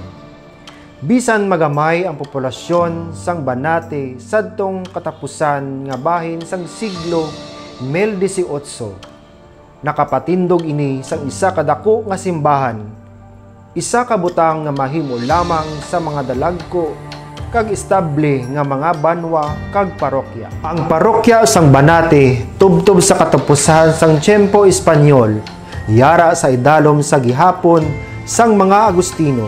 Bisan magamay ang populasyon sang Banate sadtong katapusan nga bahin sang siglo 18. Nakapatindog ini sang isa kadako nga simbahan. Isa ka butang nga mahimo lamang sa mga dalagko kag estable nga mga banwa kag parokya. Ang parokya sang Banate tubtob sa katapusan sang tiyempo Espanyol, yara sa idalom sa gihapon sang mga Agustino.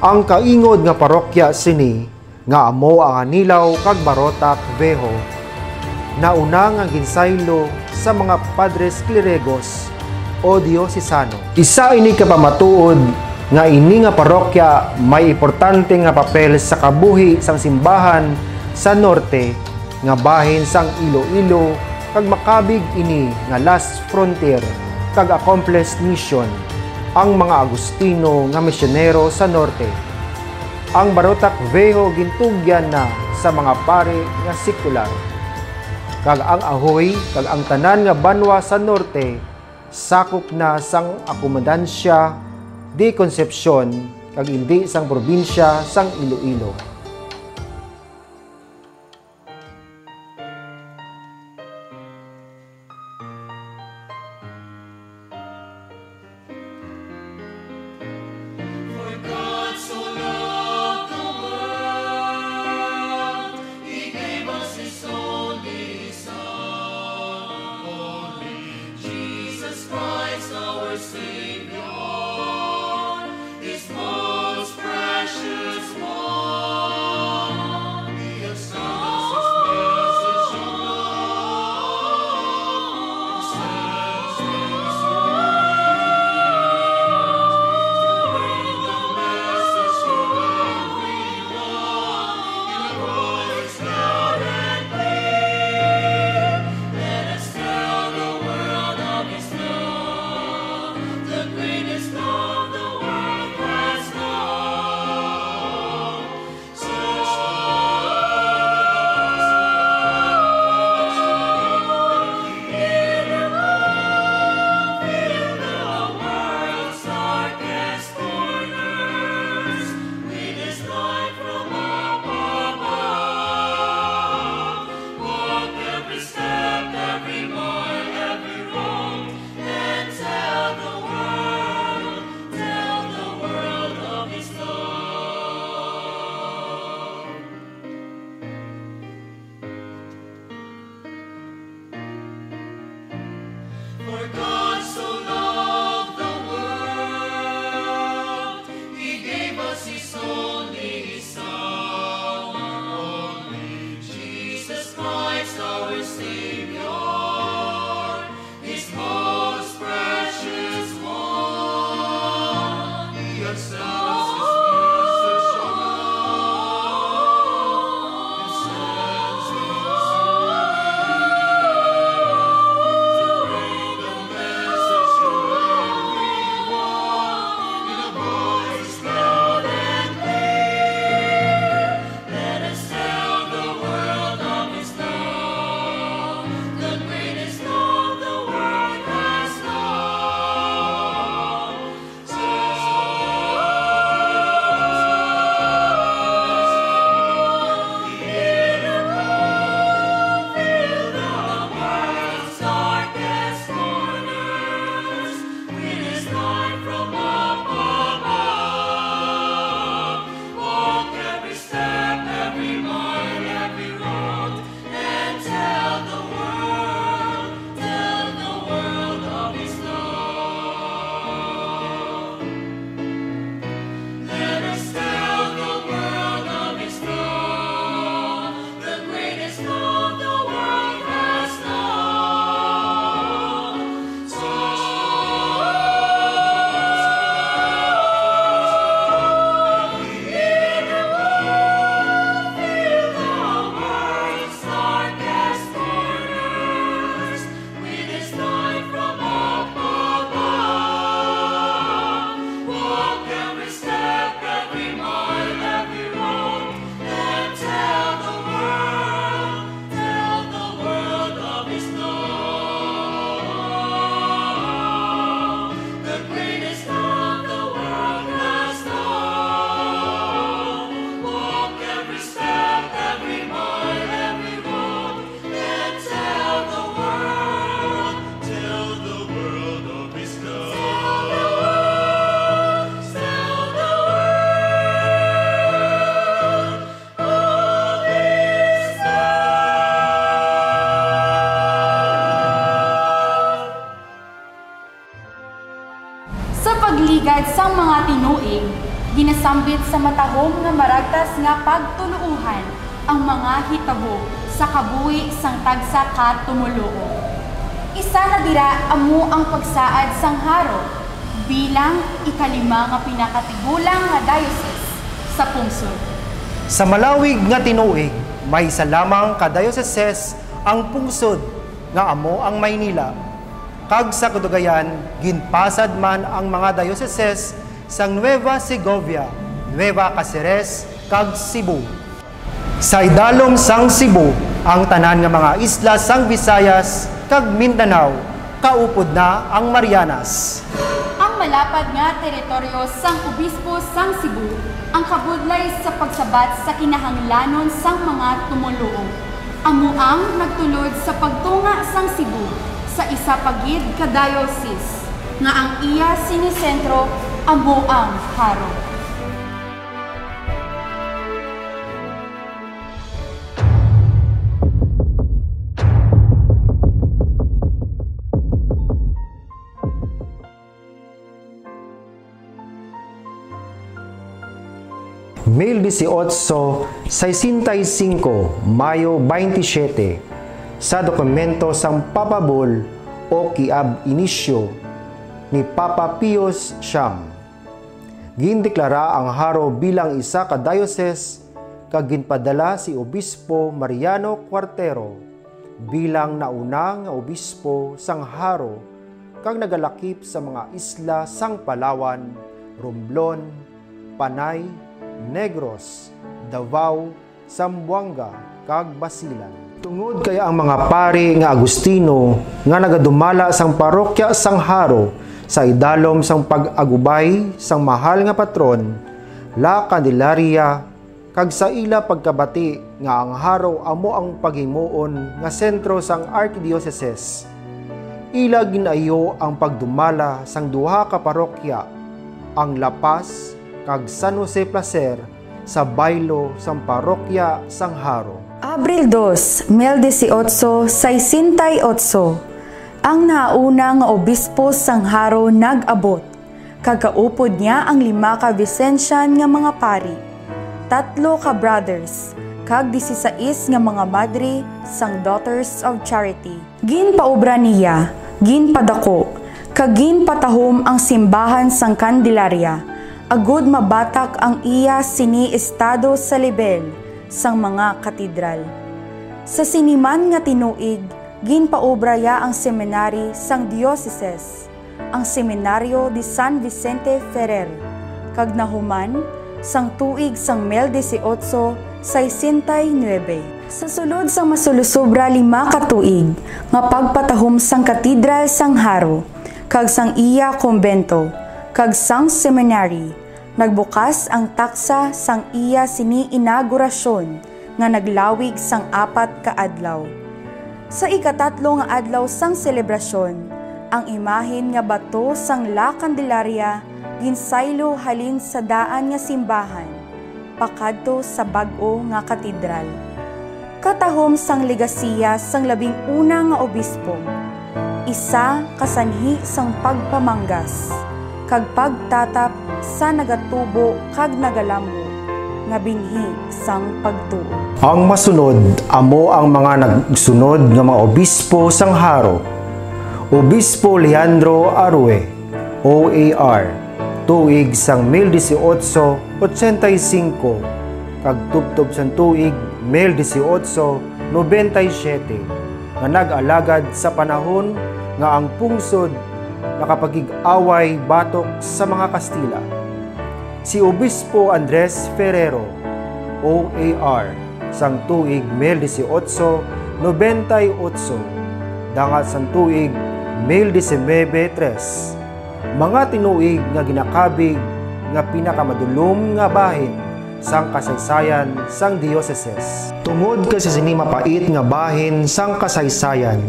Ang kaingod nga parokya sini nga amo ang Anilaw kag Barotac Viejo, nauna nga ginsaylo sa mga padres cleregos o diosesano. Isa ini kapamatuod nga ini nga parokya may importante nga papel sa kabuhi sang simbahan sa norte nga bahin sang Iloilo kag makabig ini nga last frontier kag accomplished mission ang mga Agustino nga misyonero sa norte. Ang Barotac Viejo gintugyan na sa mga pare nga sekular. Kag ang Ahoy kag ang tanan nga banwa sa norte sakop na sang akomodansya di Concepcion kag hindi sang probinsya sang Iloilo. Savior is most precious one. sa matahom nga maragtas nga pagtuluuhan ang mga hitabo sa kabuhi sang tagsa ka tumuluo. Isa na dira amo ang pagsaad sang haro bilang ikalima nga pinakatigulang nga diocese sa pungsod. Sa malawig nga tinuig, may isa lamang ka diocese ang pungsod nga amo ang Maynila. Kag sa kadugayan, ginpasad man ang mga dioceses sang Nueva Segovia, Nueva Cáceres, kag Cebu. Sa idalom sang Cebu, ang tanan nga mga isla sang Visayas kag Mindanao, kaupod na ang Marianas. Ang malapad nga teritoryo sang obispo sang Cebu ang kabudlay sa pagsabat sa kinahanglanon sang mga tumuluo. Amo ang nagtulod sa pagtunga sang Cebu sa isa pagid ka diocese nga ang iya sinisentro amo ang haro. Mail 18, 65, Mayo 27, sa dokumento sang Papa Bull o Kiab Inisyo ni Papa Pius Siyam. Gindeklara ang haro bilang isa ka diocese kag ginpadala si Obispo Mariano Cuartero bilang nauna nga obispo sang haro kag nagalakip sa mga isla sang Palawan, Romblon, Panay, Negros, Davao, Zamboanga, kag Basilan. Tungod kaya ang mga pari nga Agustino nga nagadumala sang parokya sang haro sa idalom sang pag-agubay sang mahal nga patron, La Candelaria, kag sa ila pagkabati nga ang haro amo ang paghimuon nga sentro sang archdiocese. Ila ginayo ang pagdumala sang duha ka parokya, ang La Paz kag San Jose Placer sa baylo sang parokya sang haro. Abril 2, 1868, ang nauna nga obispo sang haro nag-abot. Kagaupod niya ang 5 ka Vicencian nga mga pari, 3 ka brothers, kag 16 nga mga madre sang Daughters of Charity. Ginpaobra niya, ginpadako, kag ginpatahom ang simbahan sang Candelaria. Agud mabatak ang iya sini estado sa level sang mga katedral. Sa siniman nga tinuig, ginpaobra ya ang seminary sang dioceses, ang Seminaryo de San Vicente Ferrer, kag nahuman sang tuig sang 1869. Sa sulod sang masulusobra 5 ka tuig, nga pagpatahom sang katedral sang haro, kag sang iya kombento, kag sang seminary, nagbukas ang taksa sang iya sini inaugurasyon nga naglawig sang 4 ka adlaw. Sa ikatatlo nga adlaw sang selebrasyon, ang imahen nga bato sang La Candelaria ginsaylo halin sa daan nga simbahan, pakadto sa bag-o nga katedral. Katahom sang legasiya sang 11 nga obispo, isa kasanhi sang pagpamanggas, kag pagtatap sa nagatubo kag nagalambo nga binhi sang pagtuo. Ang masunod amo ang mga nagsunod nga mga obispo sang haro. Obispo Leandro Arue, OAR, tuig sang 1885, kag tubtob sang tuig 1897, nga nag-alagad sa panahon nga ang pungsod nakapagig-away batok sa mga Kastila. Si Obispo Andres Ferrero, OAR, sang tuig 1898, dangat sang tuig 1903, mga tinuig nga ginakabig nga pinakamadulom nga bahin sang kasaysayan sang dioceses. Tungod kasi sini mapait nga bahin sang kasaysayan,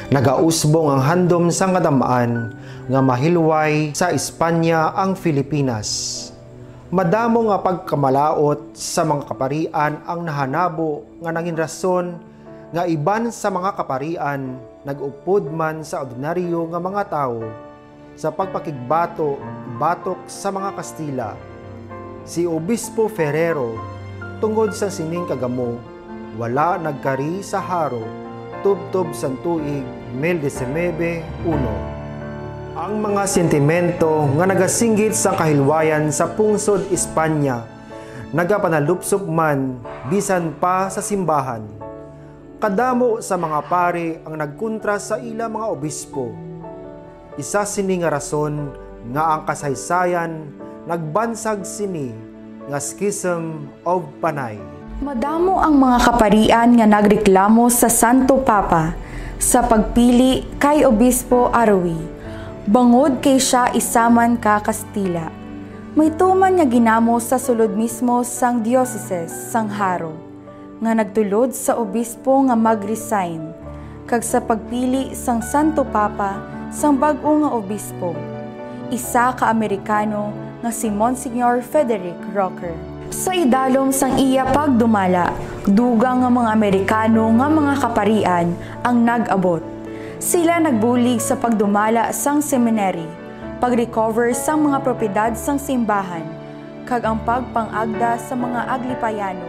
nagausbong ang handom sang kadamaan nga mahilway sa Espanya ang Pilipinas. Madamo nga pagkamalaot sa mga kaparian ang nahanabo nga nangin rason nga iban sa mga kaparian nag-upod man sa ordinaryo nga mga tao sa pagpakigbato batok sa mga Kastila. Si Obispo Ferrero, tungod sa sining kagamo, wala nagkari sa haro, tubtob sa tuig 1919. Ang mga sentimento nga nagasinggit sa kahilwayan sa pungsod Espanya, nagapanalupsop man bisan pa sa simbahan. Kadamo sa mga pare ang nagkontra sa ila mga obispo. Isa sini nga rason nga ang kasaysayan nagbansag sini nga Schism of Panay. Madamo ang mga kaparian nga nagreklamo sa Santo Papa sa pagpili kay Obispo Arawi, bangod kay siya isaman ka Kastila. May tuman nga ginamo sa sulod mismo sang Dioceses sang Haro, nga nagtulod sa obispo nga mag-resign, kag sa pagpili sang Santo Papa sang bag-o nga obispo, isa ka Amerikano nga si Monsignor Frederick Rocker. Sa idalom sang iya pagdumala, dugang nga mga Amerikano nga mga kaparian ang nag-abot. Sila nagbulig sa pagdumala sang seminary, pag-recover sang mga propiedad sang simbahan, kag ang pagpangagda sa mga aglipayano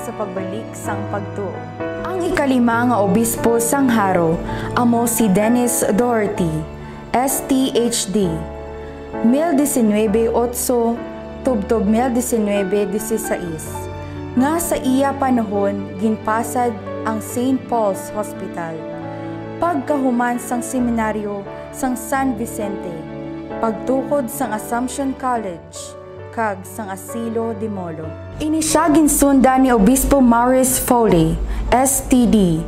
sa pagbalik sang pagtuo. Ang ikalima nga obispo sang Haro amo si Dennis Doherty, STHD, 1908 tubtob 1916, nga sa iya panahon ginpasad ang St. Paul's Hospital. Pagkahuman sang seminaryo sang San Vicente, pagtukod sang Assumption College, kag sang Asilo de Molo. Ini siya ginsunda ni Obispo Maurice Foley, STD,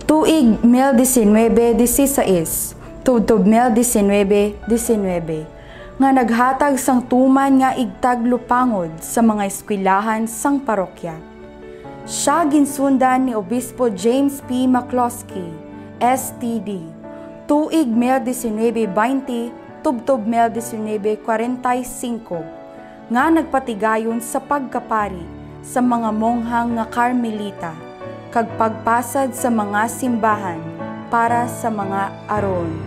tuig 1916, tubtob 1919, nga naghatag sang tuman nga igtag lupangod sa mga eskwelahan sang parokya. Siya ginsundan ni Obispo James P. McCloskey, STD, tuig 1920, tubtob 1945, nga nagpatigayon sa pagkapari sa mga monghang nga Carmelita, kag pagpasad sa mga simbahan para sa mga aron.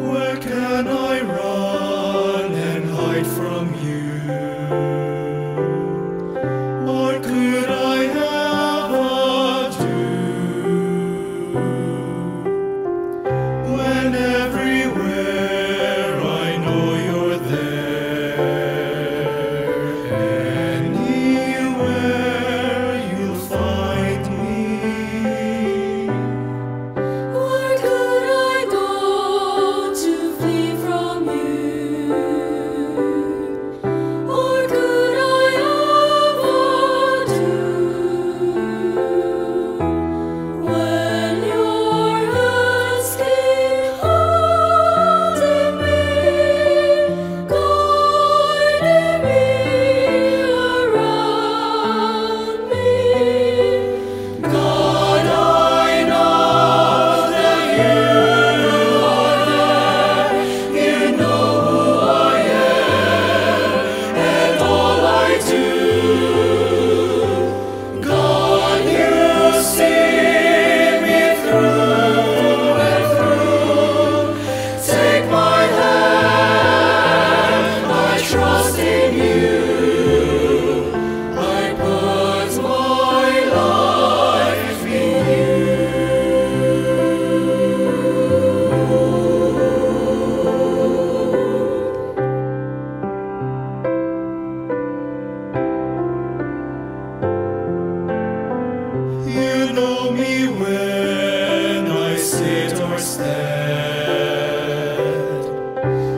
Where can I run and hide from you? What could I ever do when everywhere I know you're there? Anywhere you'll find me. Where could I go to flee from you? Or could I ever do when your hands keep holding me, guiding me around me? God, I know that you are there. You know who I am and all I do. God, you see me through and through. Take my hand, I trust in you. I put my life in you. You know me when I sit or stand.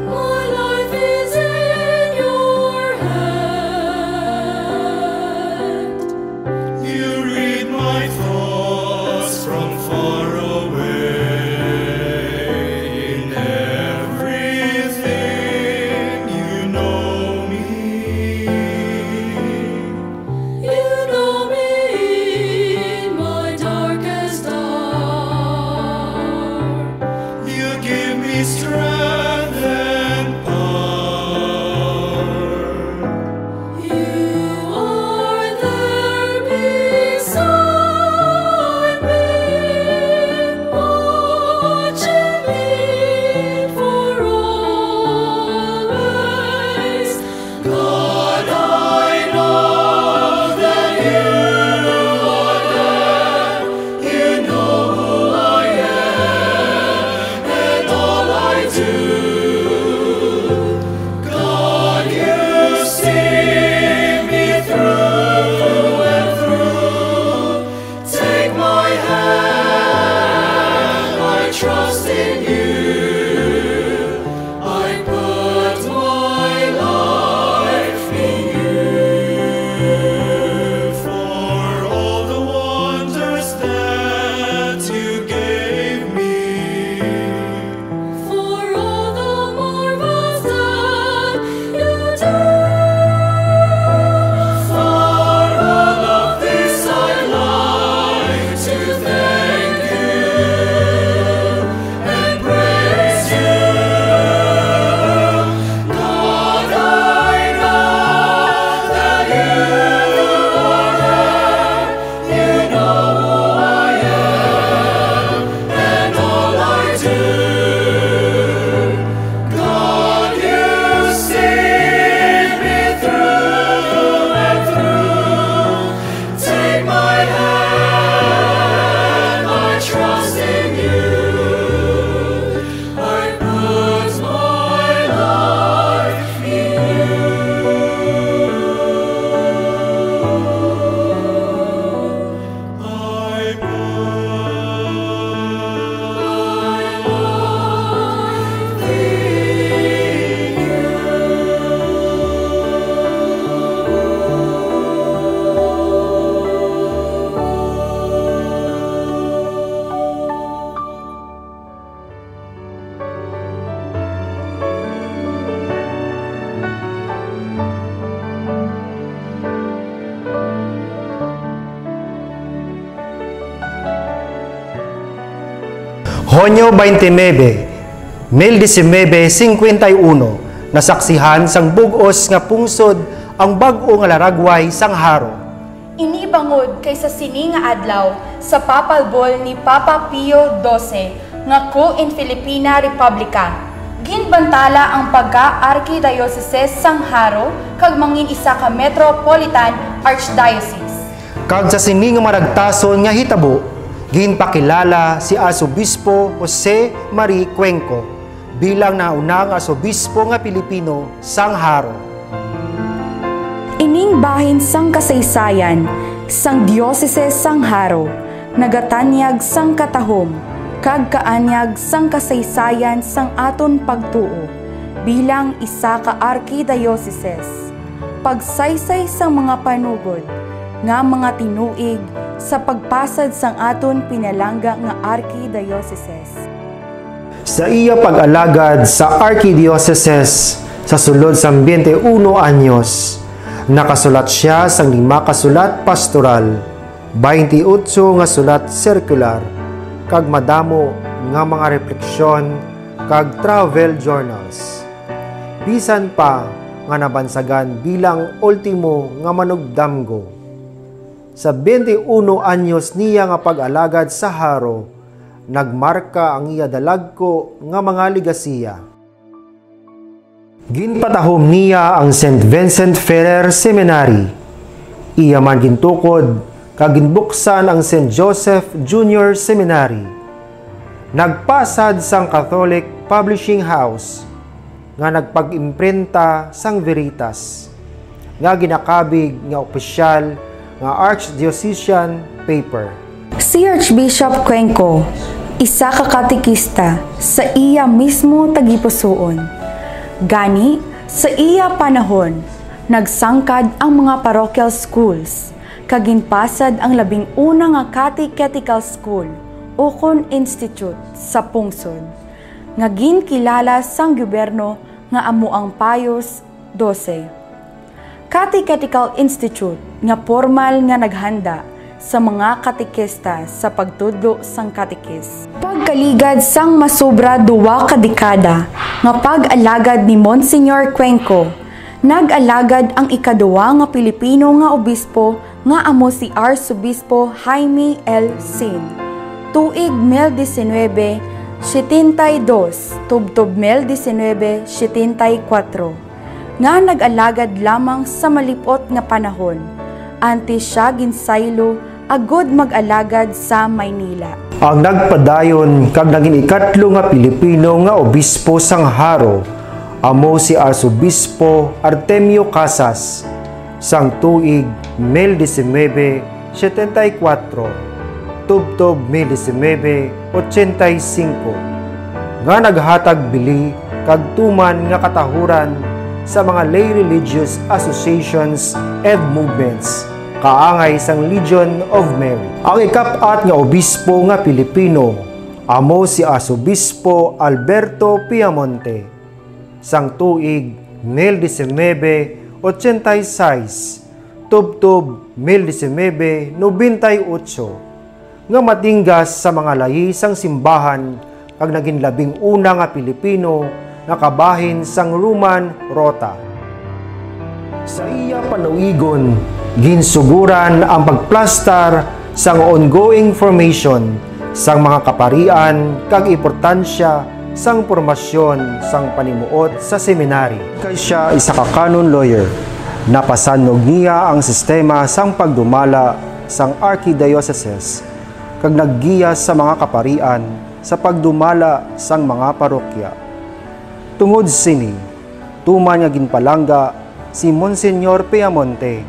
My life is in your hands. God, I know that you are there. You know who I am and all I do. God, you see me through and through. Take my hand, I trust in you. I put my life in you. For all the wonders that you gave me, for all the marvels that you do, for all of this I'd like to thank you and praise you. God, I know that you are there. You know who I am and all I do. God, you see me through and through. Take my hand, I trust in you. I put my life in you. I put my life in Honyo 29, 1951, nasaksihan sang bugos nga pungsod ang bag-o nga laragway sang haro. Inibangod kaysa sini nga adlaw sa papalbol ni Papa Pio XII nga ko in Filipina Republica. Ginbantala ang pagka-Archdiocese sang Haro kag mangin isa ka Metropolitan Archdiocese. Kag sa sini nga maragtason nga hitabo, ginpakilala si Asobispo Jose Marie Cuenco bilang naunang Asobispo nga Pilipino sang Haro. Ining bahin sang kasaysayan, sang diocese sang Haro, nagatanyag sang katahom, kag kaanyag sang kasaysayan sang aton pagtuo, bilang isa ka archdiocese. Pagsaysay sang mga panugod, nga mga tinuig sa pagpasad sang aton pinalangga nga archdiocese. Sa iya pag-alagad sa Archdiocese sa sulod sa 21 anyos, nakasulat siya sang 5 kasulat pastoral, 28 nga sulat circular, kag madamo nga mga refleksyon kag travel journals. Bisan pa nga nabansagan bilang ultimo nga manugdamgo. Sa 21 anyos niya nga pag-alagad sa Haro, nagmarka ang iya dalagko nga mga ligasiya. Ginpatahom niya ang St. Vincent Ferrer Seminary. Iya man gintukod kag ginbuksan ang St. Joseph Junior Seminary. Nagpasad sang Catholic Publishing House nga nagpag-imprinta sang Veritas nga ginakabig nga opisyal nga archdiocesan paper. Si Archbishop Cuenco, isa ka katekista sa iya mismo tagipusoon. Gani, sa iya panahon, nagsangkad ang mga parochial schools, kaginpasad ang 11 nga catechetical school, Ocon Institute sa pungsod, nga ginkilala sang gobyerno nga amuang Pius XII. Catechetical Institute nga formal nga naghanda sa mga katekista sa pagtudlo sang katekis. Pagkaligad sang masobra 2 ka dekada nga pag-alagad ni Monsignor Cuenco, nag-alagad ang ikaduwa nga Pilipino nga obispo nga amo si Arsobispo Jaime L. Sin. Tuig 1972, tubtob 1974. nga nag-alagad lamang sa malipot nga panahon. Antes siya ginsaylo agud mag-alagad sa Maynila. Ang nagpadayon kag naging ikatlo nga Pilipino nga obispo sang Haro amo si Arsobispo Artemio Casas sang tuig 1974 tubtob 1985 nga naghatag bili kag tuman nga katahuran sa mga lay religious associations and movements kaangay sang Legion of Mary. Ang ikapat nga obispo nga Pilipino amo si Arsobispo Alberto Piamonte sang tuig 1986 tubtob 1998 nga matinggas sa mga lahi sang simbahan kag naging 11 nga Pilipino nga kabahin sang Roman Rota. Sa iya panuigon, ginsuguran ang pagplastar sang ongoing formation sang mga kaparian kag importansya sang formasyon sang panimuot sa seminary. Kay siya isa ka canon lawyer, napasanog niya ang sistema sang pagdumala sang archdiocese kag naggiyas sa mga kaparian sa pagdumala sang mga parokya. Tungod sini, tuman nga ginpalangga si Monsignor Piamonte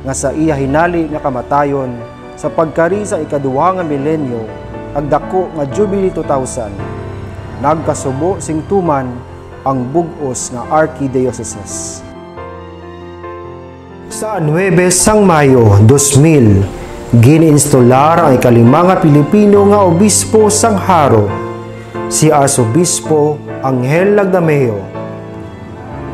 nga sa iya hinali nga kamatayon sa pagkari sa ikaduha nga milenyo ag dako nga Jubilee 2000 nagkasubo sing tuman ang bug-os nga archdiocese. Sa 9 sang Mayo 2000 gininstolar ang ikalima nga Pilipino nga obispo sang Haro si Arsobispo Angel Lagdameo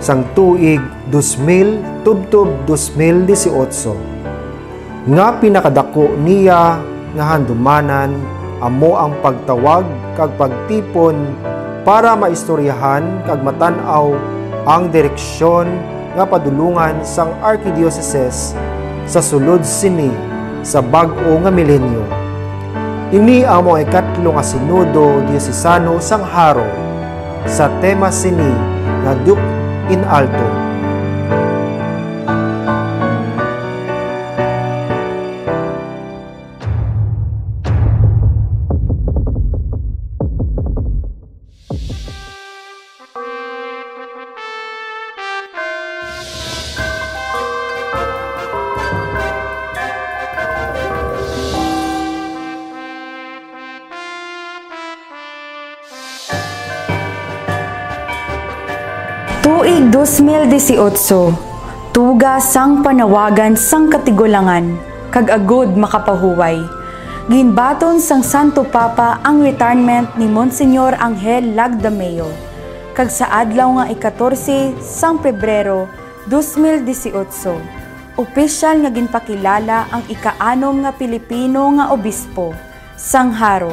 sang tuig 2000 tubtob 2018 nga pinakadako niya nga handumanan amo ang pagtawag kag pagtipon para maistoryahan kag matan-aw ang direksyon nga padulungan sang archdiocese sa sulod sini sa bag-o nga milenyo. Ini amo ay ikatlo nga Sinodo Diocesano sang Haro sa tema sini nga Duc in Alto. Tuig 2018, tuga sang panawagan sang katigulangan, kag agud makapahuway. Ginbaton sang Santo Papa ang retirement ni Monsignor Angel Lagdameo, kag sa adlaw nga 14 sang Pebrero 2018, opisyal nga ginpakilala ang ika-6 nga Pilipino nga obispo sang Haro,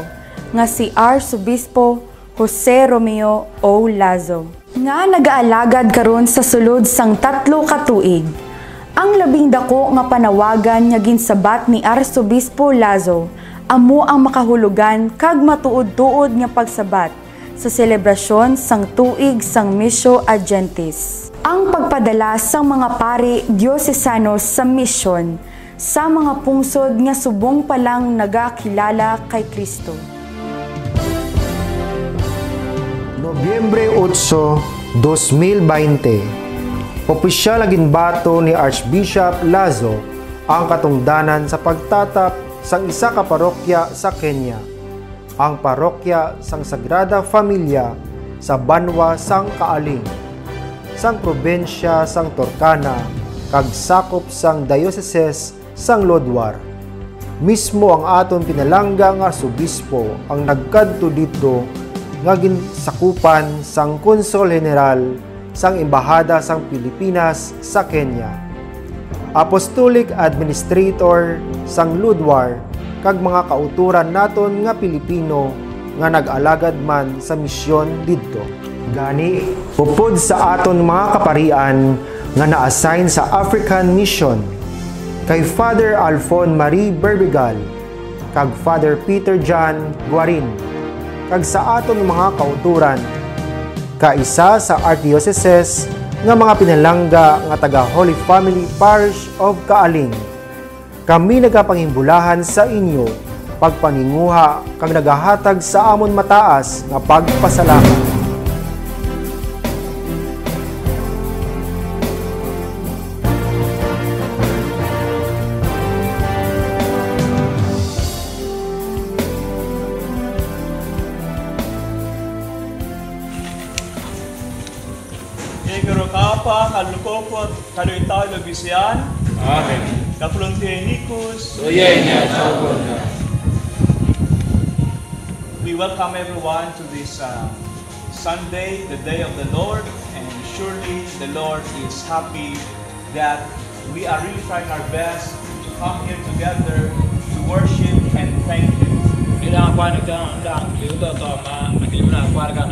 nga si Arsobispo Jose Romeo O. Lazo, nga nagaalagad karon sa sulod sang 3 ka tuig. Ang labing dako nga panawagan nga ginsabat ni Arsobispo Lazo amo ang makahulugan kag matuod-tuod nga pagsabat sa selebrasyon sang tuig sang Missio Agentis. Ang pagpadala sang mga pari diocesano sa misyon sa mga pungsod nga subong palang nagakilala kay Kristo. Nobyembre 8, 2020, opisyal na ginbato ni Archbishop Lazo ang katungdanan sa pagtatap sang isa ka parokya sa Kenya, ang parokya sang Sagrada Familia sa Banwa sang Kaaling, sang probensya sang Turkana, kag sakop sang Diocese sang Lodwar. Mismo ang aton pinalangga nga Arsobispo ang nagkadto dito nga ginsakupan sang Konsul General sang Embahada sang Pilipinas sa Kenya, Apostolic Administrator sang Lodwar, kag mga kauturan naton nga Pilipino nga nag-alagad man sa misyon didto. Gani, upod sa aton mga kaparian nga na-assign sa African Mission kay Father Alfon Marie Berbigal kag Father Peter John Guarin, kag sa aton mga kauturan kaisa sa Archdiocese nga mga pinalangga nga taga Holy Family Parish of Kaaling. Kami nagapangimbulahan sa inyo pagpaninguha kang nagahatag sa amon mataas nga pagpasalamat. Igoro kapa kalukopot kaluitaw lobisyan. Amen. Kapuluntienikus. Doyenya chawona. We welcome everyone to this Sunday, the day of the Lord, and surely the Lord is happy that we are really trying our best to come here together to worship and thank Him. Ila kwa nagdang liuto to ma maglimna kwa ka.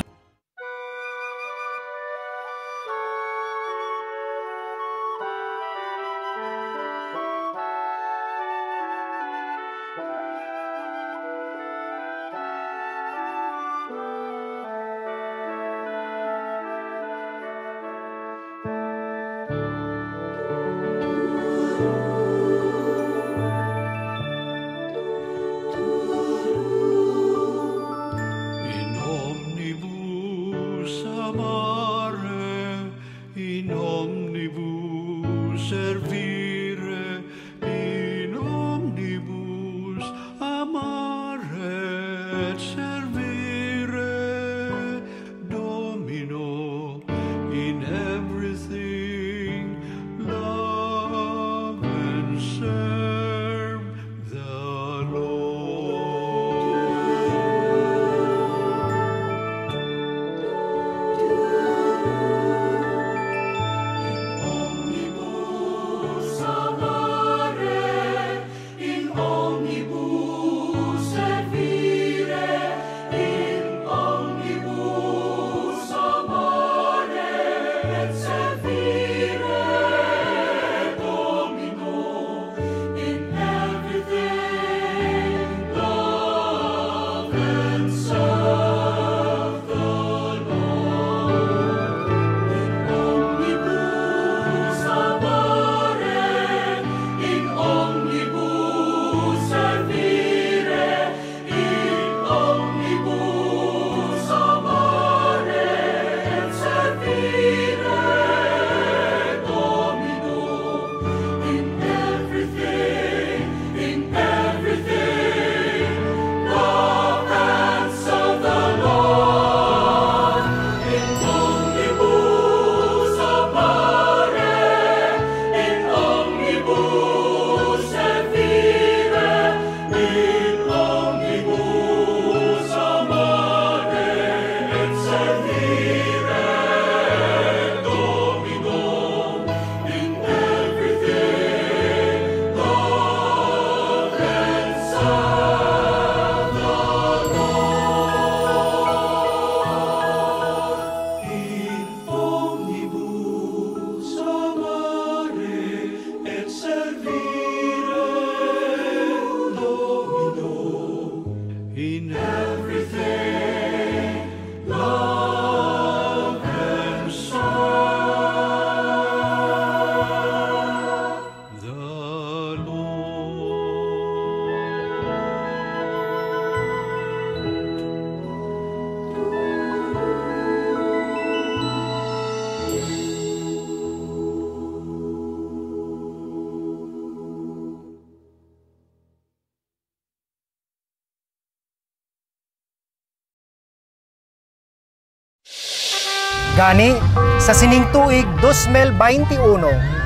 Gani, sa sining tuig 2021,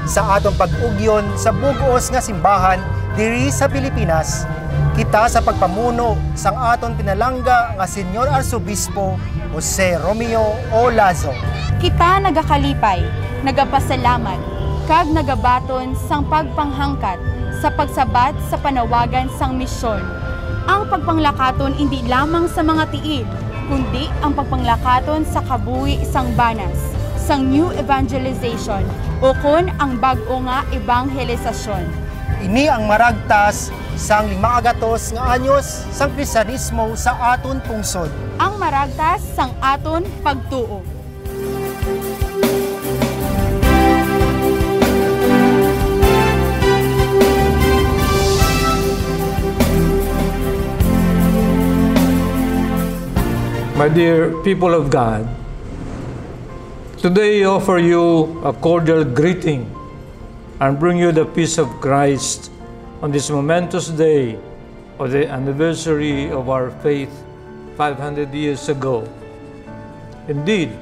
sa atong pag-ugyon sa bug-os nga simbahan diri sa Pilipinas, kita sa pagpamuno sang aton pinalangga nga Senyor Arsobispo Jose Romeo O. Lazo. Kita nagakalipay, nagapasalamat, kag nagabaton sang pagpanghangkat sa pagsabat sa panawagan sang misyon. Ang pagpanglakaton hindi lamang sa mga tiid, kundi ang pagpanglakaton sa kabuhi sang banas, sang new evangelization o kun ang bag-o nga evangelisasyon. Ini ang maragtas sang 500 nga anyos sang Kristiyanismo sa aton pungsod. Ang maragtas sang aton pagtuo. My dear people of God, today I offer you a cordial greeting and bring you the peace of Christ on this momentous day of the anniversary of our faith 500 years ago. Indeed,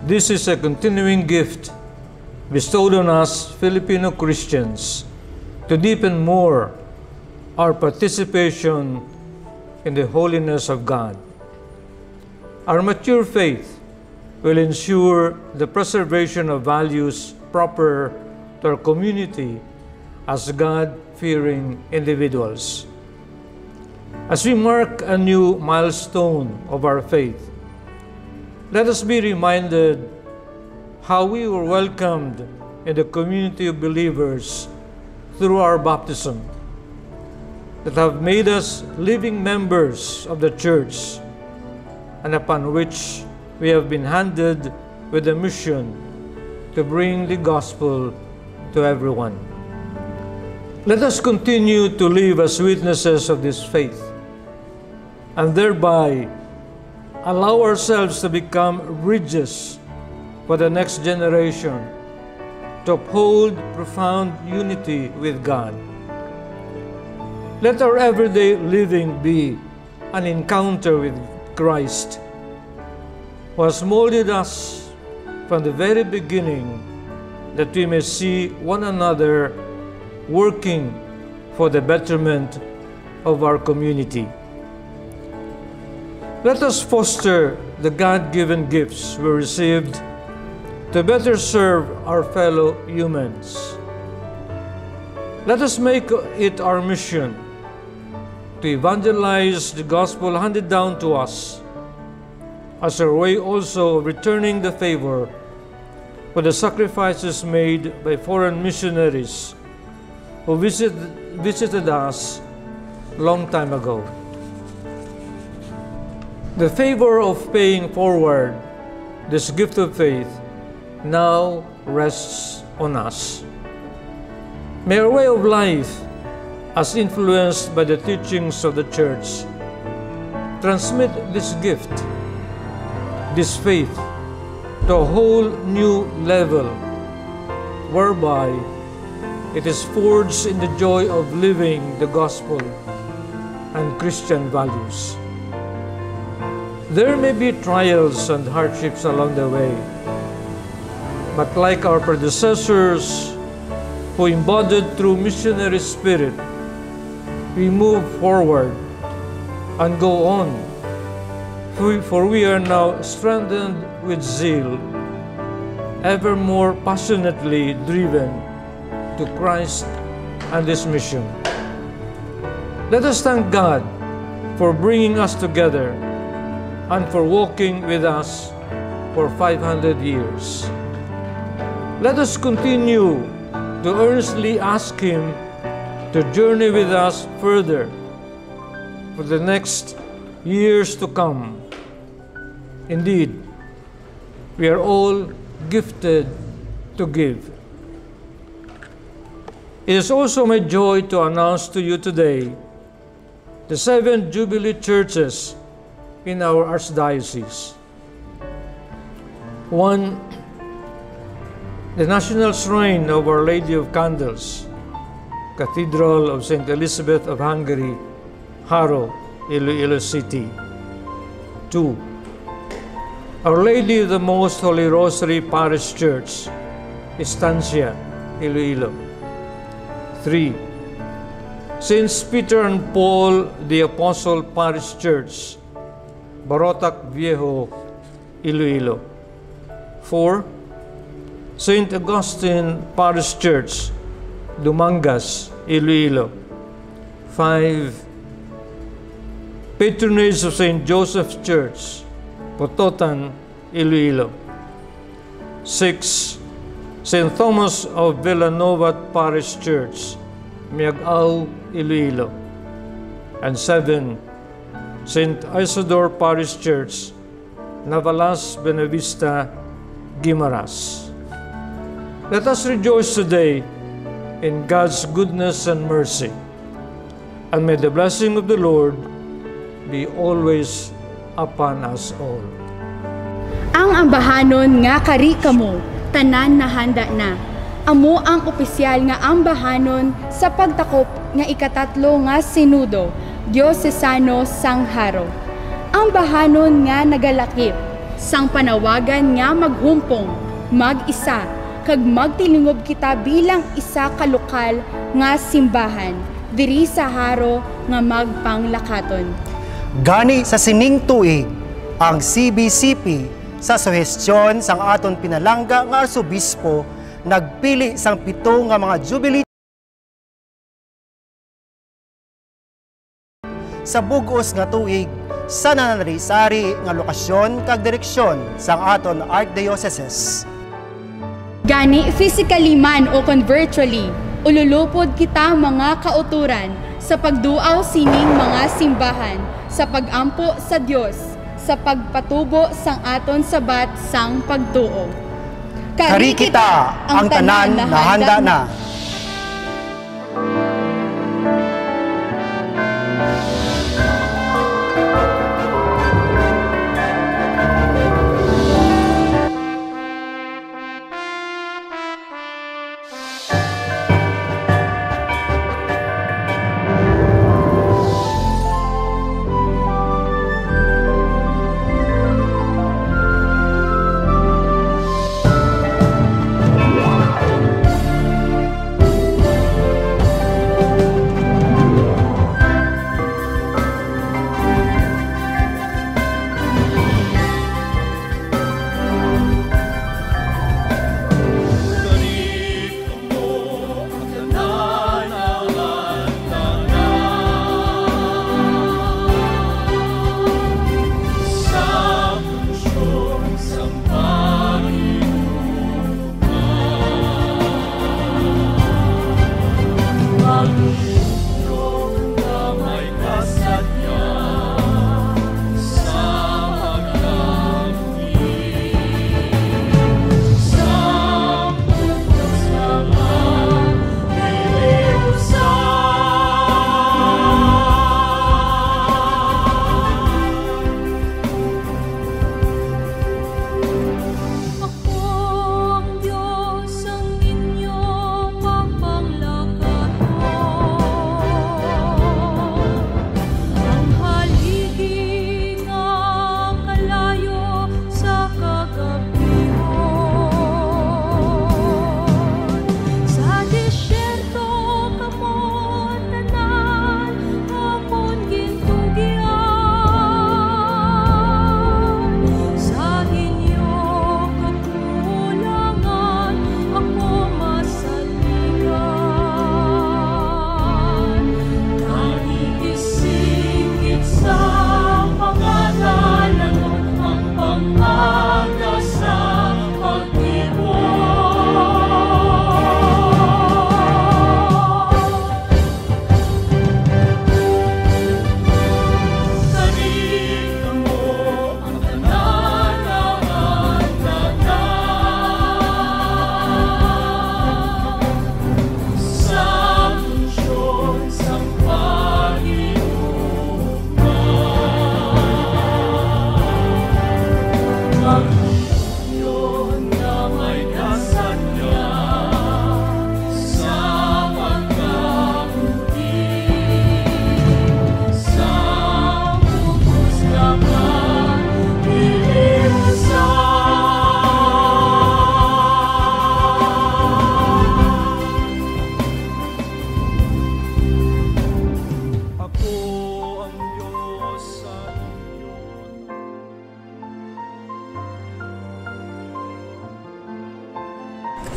this is a continuing gift bestowed on us Filipino Christians to deepen more our participation in the holiness of God. Our mature faith will ensure the preservation of values proper to our community as God-fearing individuals. As we mark a new milestone of our faith, let us be reminded how we were welcomed in the community of believers through our baptism, that have made us living members of the church, and upon which we have been handed with a mission to bring the gospel to everyone. Let us continue to live as witnesses of this faith, and thereby allow ourselves to become bridges for the next generation to uphold profound unity with God. Let our everyday living be an encounter with Christ, who has molded us from the very beginning, that we may see one another working for the betterment of our community. Let us foster the God-given gifts we received to better serve our fellow humans. Let us make it our mission to evangelize the gospel handed down to us, as our way also of returning the favor for the sacrifices made by foreign missionaries who visited us long time ago. The favor of paying forward this gift of faith now rests on us. May our way of life, as influenced by the teachings of the Church, transmit this gift, this faith, to a whole new level, whereby it is forged in the joy of living the gospel and Christian values. There may be trials and hardships along the way, but like our predecessors who embodied through missionary spirit, we move forward and go on, for we are now strengthened with zeal, ever more passionately driven to Christ and His mission. Let us thank God for bringing us together and for walking with us for 500 years. Let us continue to earnestly ask Him to journey with us further for the next years to come. Indeed, we are all gifted to give. It is also my joy to announce to you today the 7 Jubilee churches in our Archdiocese. 1, the National Shrine of Our Lady of Candles, Cathedral of St. Elizabeth of Hungary, Haro, Iloilo City. 2, Our Lady of the Most Holy Rosary Parish Church, Estancia, Iloilo. 3, Saints Peter and Paul the Apostle Parish Church, Barotac Viejo, Iloilo. 4, St. Augustine Parish Church, Dumangas, Iloilo. 5, Patronage of St. Joseph's Church, Pototan, Iloilo. 6, St. Thomas of Villanova Parish Church, Miagao, Iloilo. And 7, St. Isidore Parish Church, Navalas, Benavista, Guimaras. Let us rejoice today in God's goodness and mercy, and may the blessing of the Lord be always upon us all. Ang ambahanon nga kari kamo, tanan na handa na. Amo ang opisyal nga ambahanon sa pagtakop nga ikatatlo nga sinudo, Diocesano Sangharo. Ambahanon nga nagalakip, sang panawagan nga maghumpong, mag-isa, kag magtilingob kita bilang isa ka lokal nga simbahan, diri sa haro nga magpanglakaton. Gani sa sining tuig, ang CBCP sa suhestyon sang aton pinalangga nga arsobispo nagpili sang 7 nga mga jubilee sa bugos nga tuig sa nananari-sari nga lokasyon kag direksyon sang aton Archdioceses. Gani physically man o virtually, ululupod kita mga kauturan sa pagduaw sining mga simbahan sa pagampo sa Dios sa pagpatubo sang aton sabat sang pagtuo. Kari kita ang tanan na handa na.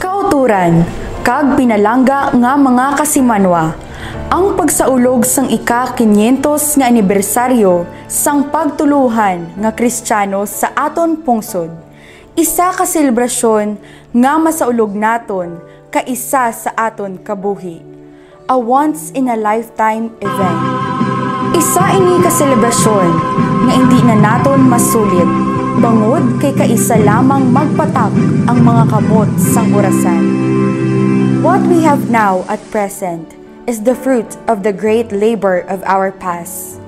Kauturan, kag pinalangga nga mga kasimanwa, ang pagsaulog sang ika-500 nga anibersaryo sang pagtuluhan nga Kristiyano sa aton pungsod. Isa ka selebrasyon nga masaulog naton kaisa sa aton kabuhi. A once-in-a-lifetime event. Isa ini ka selebrasyon nga hindi na naton masulit, bangod kay kaisa lamang magpatak ang mga kamot sang orasan. What we have now at present is the fruit of the great labor of our past.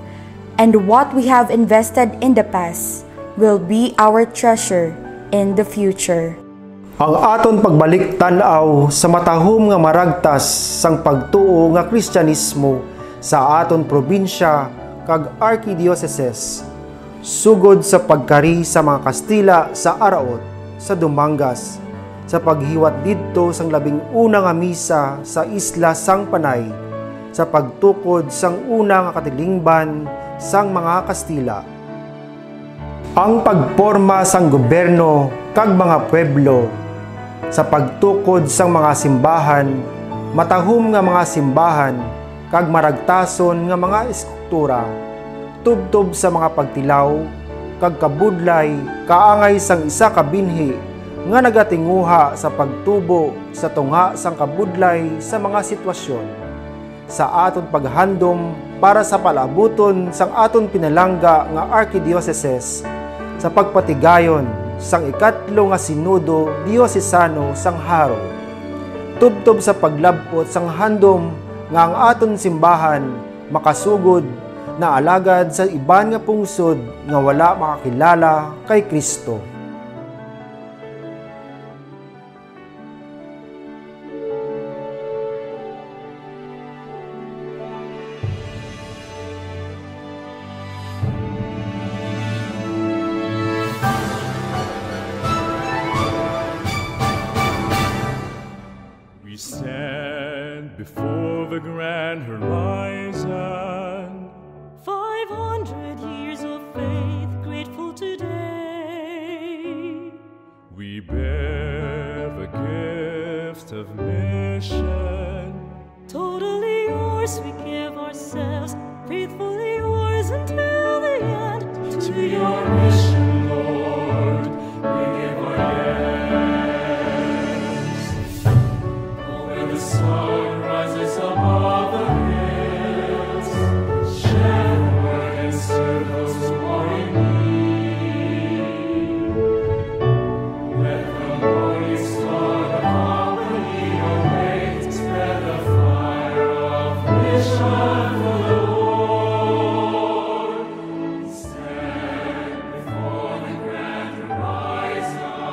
and what we have invested in the past will be our treasure in the future. Ang aton pagbalik tan-aw sa matahom nga maragtas sang pagtuo nga Kristyanismo sa aton probinsya kag archidioceses, sugod sa pagkari sa mga Kastila sa Araot, sa Dumangas, sa paghiwat didto sang 11 nga misa sa isla sang Panay, sa pagtukod sang una nga katilingban sang mga Kastila. Ang pagporma sang gobyerno kag mga pueblo, sa pagtukod sang mga simbahan, matahom nga mga simbahan, kag maragtason nga mga estruktura, tubtob sa mga pagtilaw, kag kabudlay, kaangay sang isa ka binhi, nga nagatinguha sa pagtubo sa tungha sang kabudlay sa mga sitwasyon, sa aton paghandom para sa palabuton sang aton pinalangga nga archidioceses, sa pagpatigayon sang ikatlo nga sinudo diocesano sang Haro, tubtob sa paglabot sang handom nga ang aton simbahan makasugod na alagad sa iban nga pungsod nga wala makakilala kay Kristo. We stand before the grand horizon. 500 years of faith, grateful today. We bear the gift of mission. Totally yours, we give ourselves, faithfully yours until the end. To your mission, Lord, we give our yes. Oh, where the sun rises above the hills, shepherd and serve those who are in need. Let the morning star accompany your way, spread the fire of mission for the Lord. We stand before the grand horizon,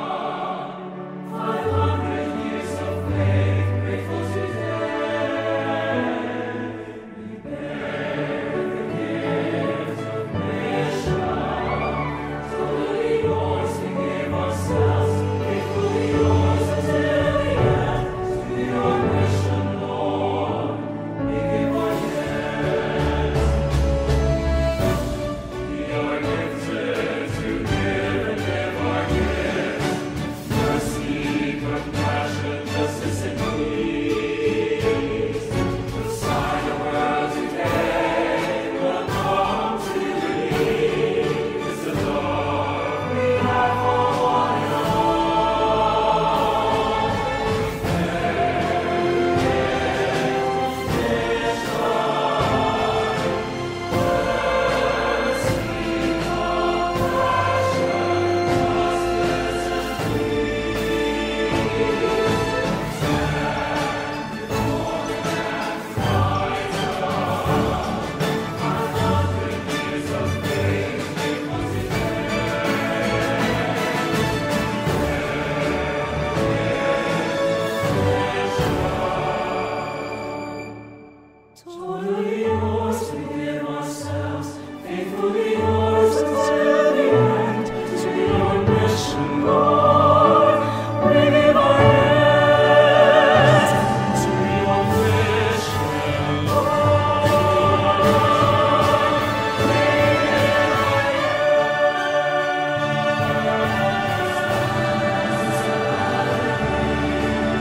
500 years of faith, grateful today. We bear the gift of mission, totally yours, we give ourselves, faithfully yours until the end. To your mission, Lord, we give our yes. We are gifted to give and give our gift. Mercy, compassion, justice, and peace. The sign of world today will come to believe is the love we have for one another. Totally yours, we give ourselves, faithfully yours until the end. To your mission, Lord, we give our yes. To your mission, Lord, we give our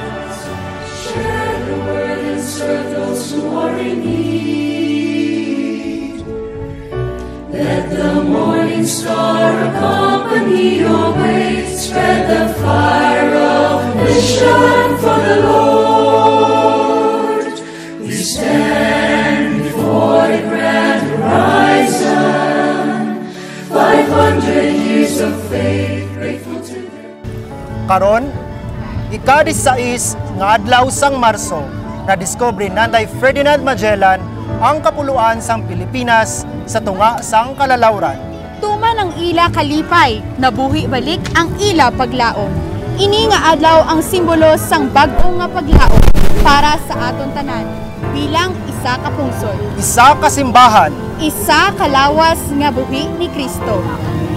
yes. Share the word and serve those who are in need. Let the morning star accompany your way. Spread the fire of mission for the Lord. We stand before the grand horizon. 500 years of faith, grateful to them. Karon, ika-16 nga adlaw sang Marso, na diskubre Nanday Ferdinand Magellan ang kapuluan sang Pilipinas sa tunga sang kalalawran. Tuman ang ila kalipay, nabuhi balik ang ila paglaom. Ini nga adlaw ang simbolo sang bag-o nga paglaom para sa aton tanan bilang isa ka pungsod, Isa ka simbahan, isa kalawas nga buhi ni Kristo.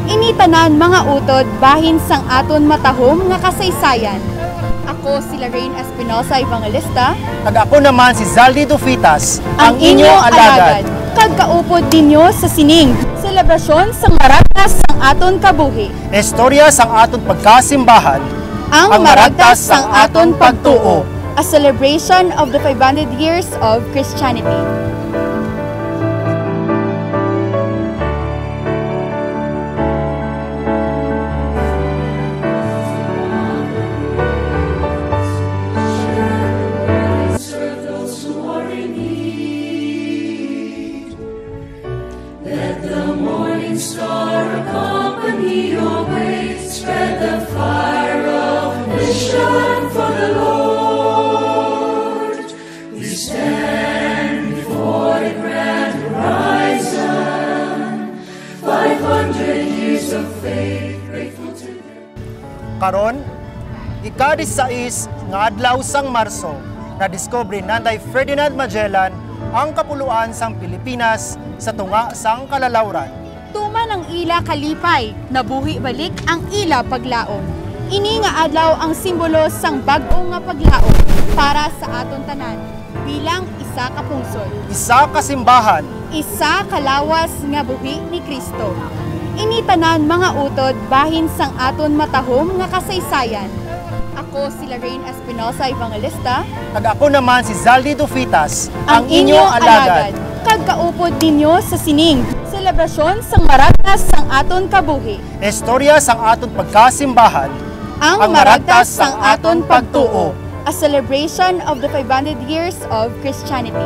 Ini tanan mga utod bahin sang aton matahom nga kasaysayan. Ako si Lorraine Espinosa Evangelista, kag ako naman si Zaldi Dufitas, ang inyong alagad. Kag kaupod ninyo sa sining selebrasyon sang maragtas sang aton kabuhi. Istorya sang aton pagkasimbahan, Ang maragtas sang aton pagtuo, a celebration of the 500 years of Christianity. Serve those who are in need. Let the morning star accompany your way. Spread the fire of mission for the Lord. We stand before the grand horizon. 500 years of faith, grateful to them. Karon, ika-16 nga adlaw sang Marso, na-discovery nanday Ferdinand Magellan ang kapuluan sang Pilipinas sa tunga sang kalalawran. Tuman ang ila kalipay, nabuhi balik ang ila paglaom. Ini nga adlaw ang simbolo sang bag-o nga paglaom para sa aton tanan bilang isa ka pungsod, Isa ka simbahan, isa kalawas nga buhi ni Kristo. Ini tanan mga utod bahin sang aton matahom nga kasaysayan. Ako si Lorraine Espinosa Evangelista, kag ako naman si Zaldi Dufitas, ang inyong alagad. Kag kaupod ninyo sa sining selebrasyon sang maragtas sang aton kabuhi. Istorya sang aton pagkasimbahan, Ang maragtas sang aton pagtuo, a celebration of the 500 years of Christianity.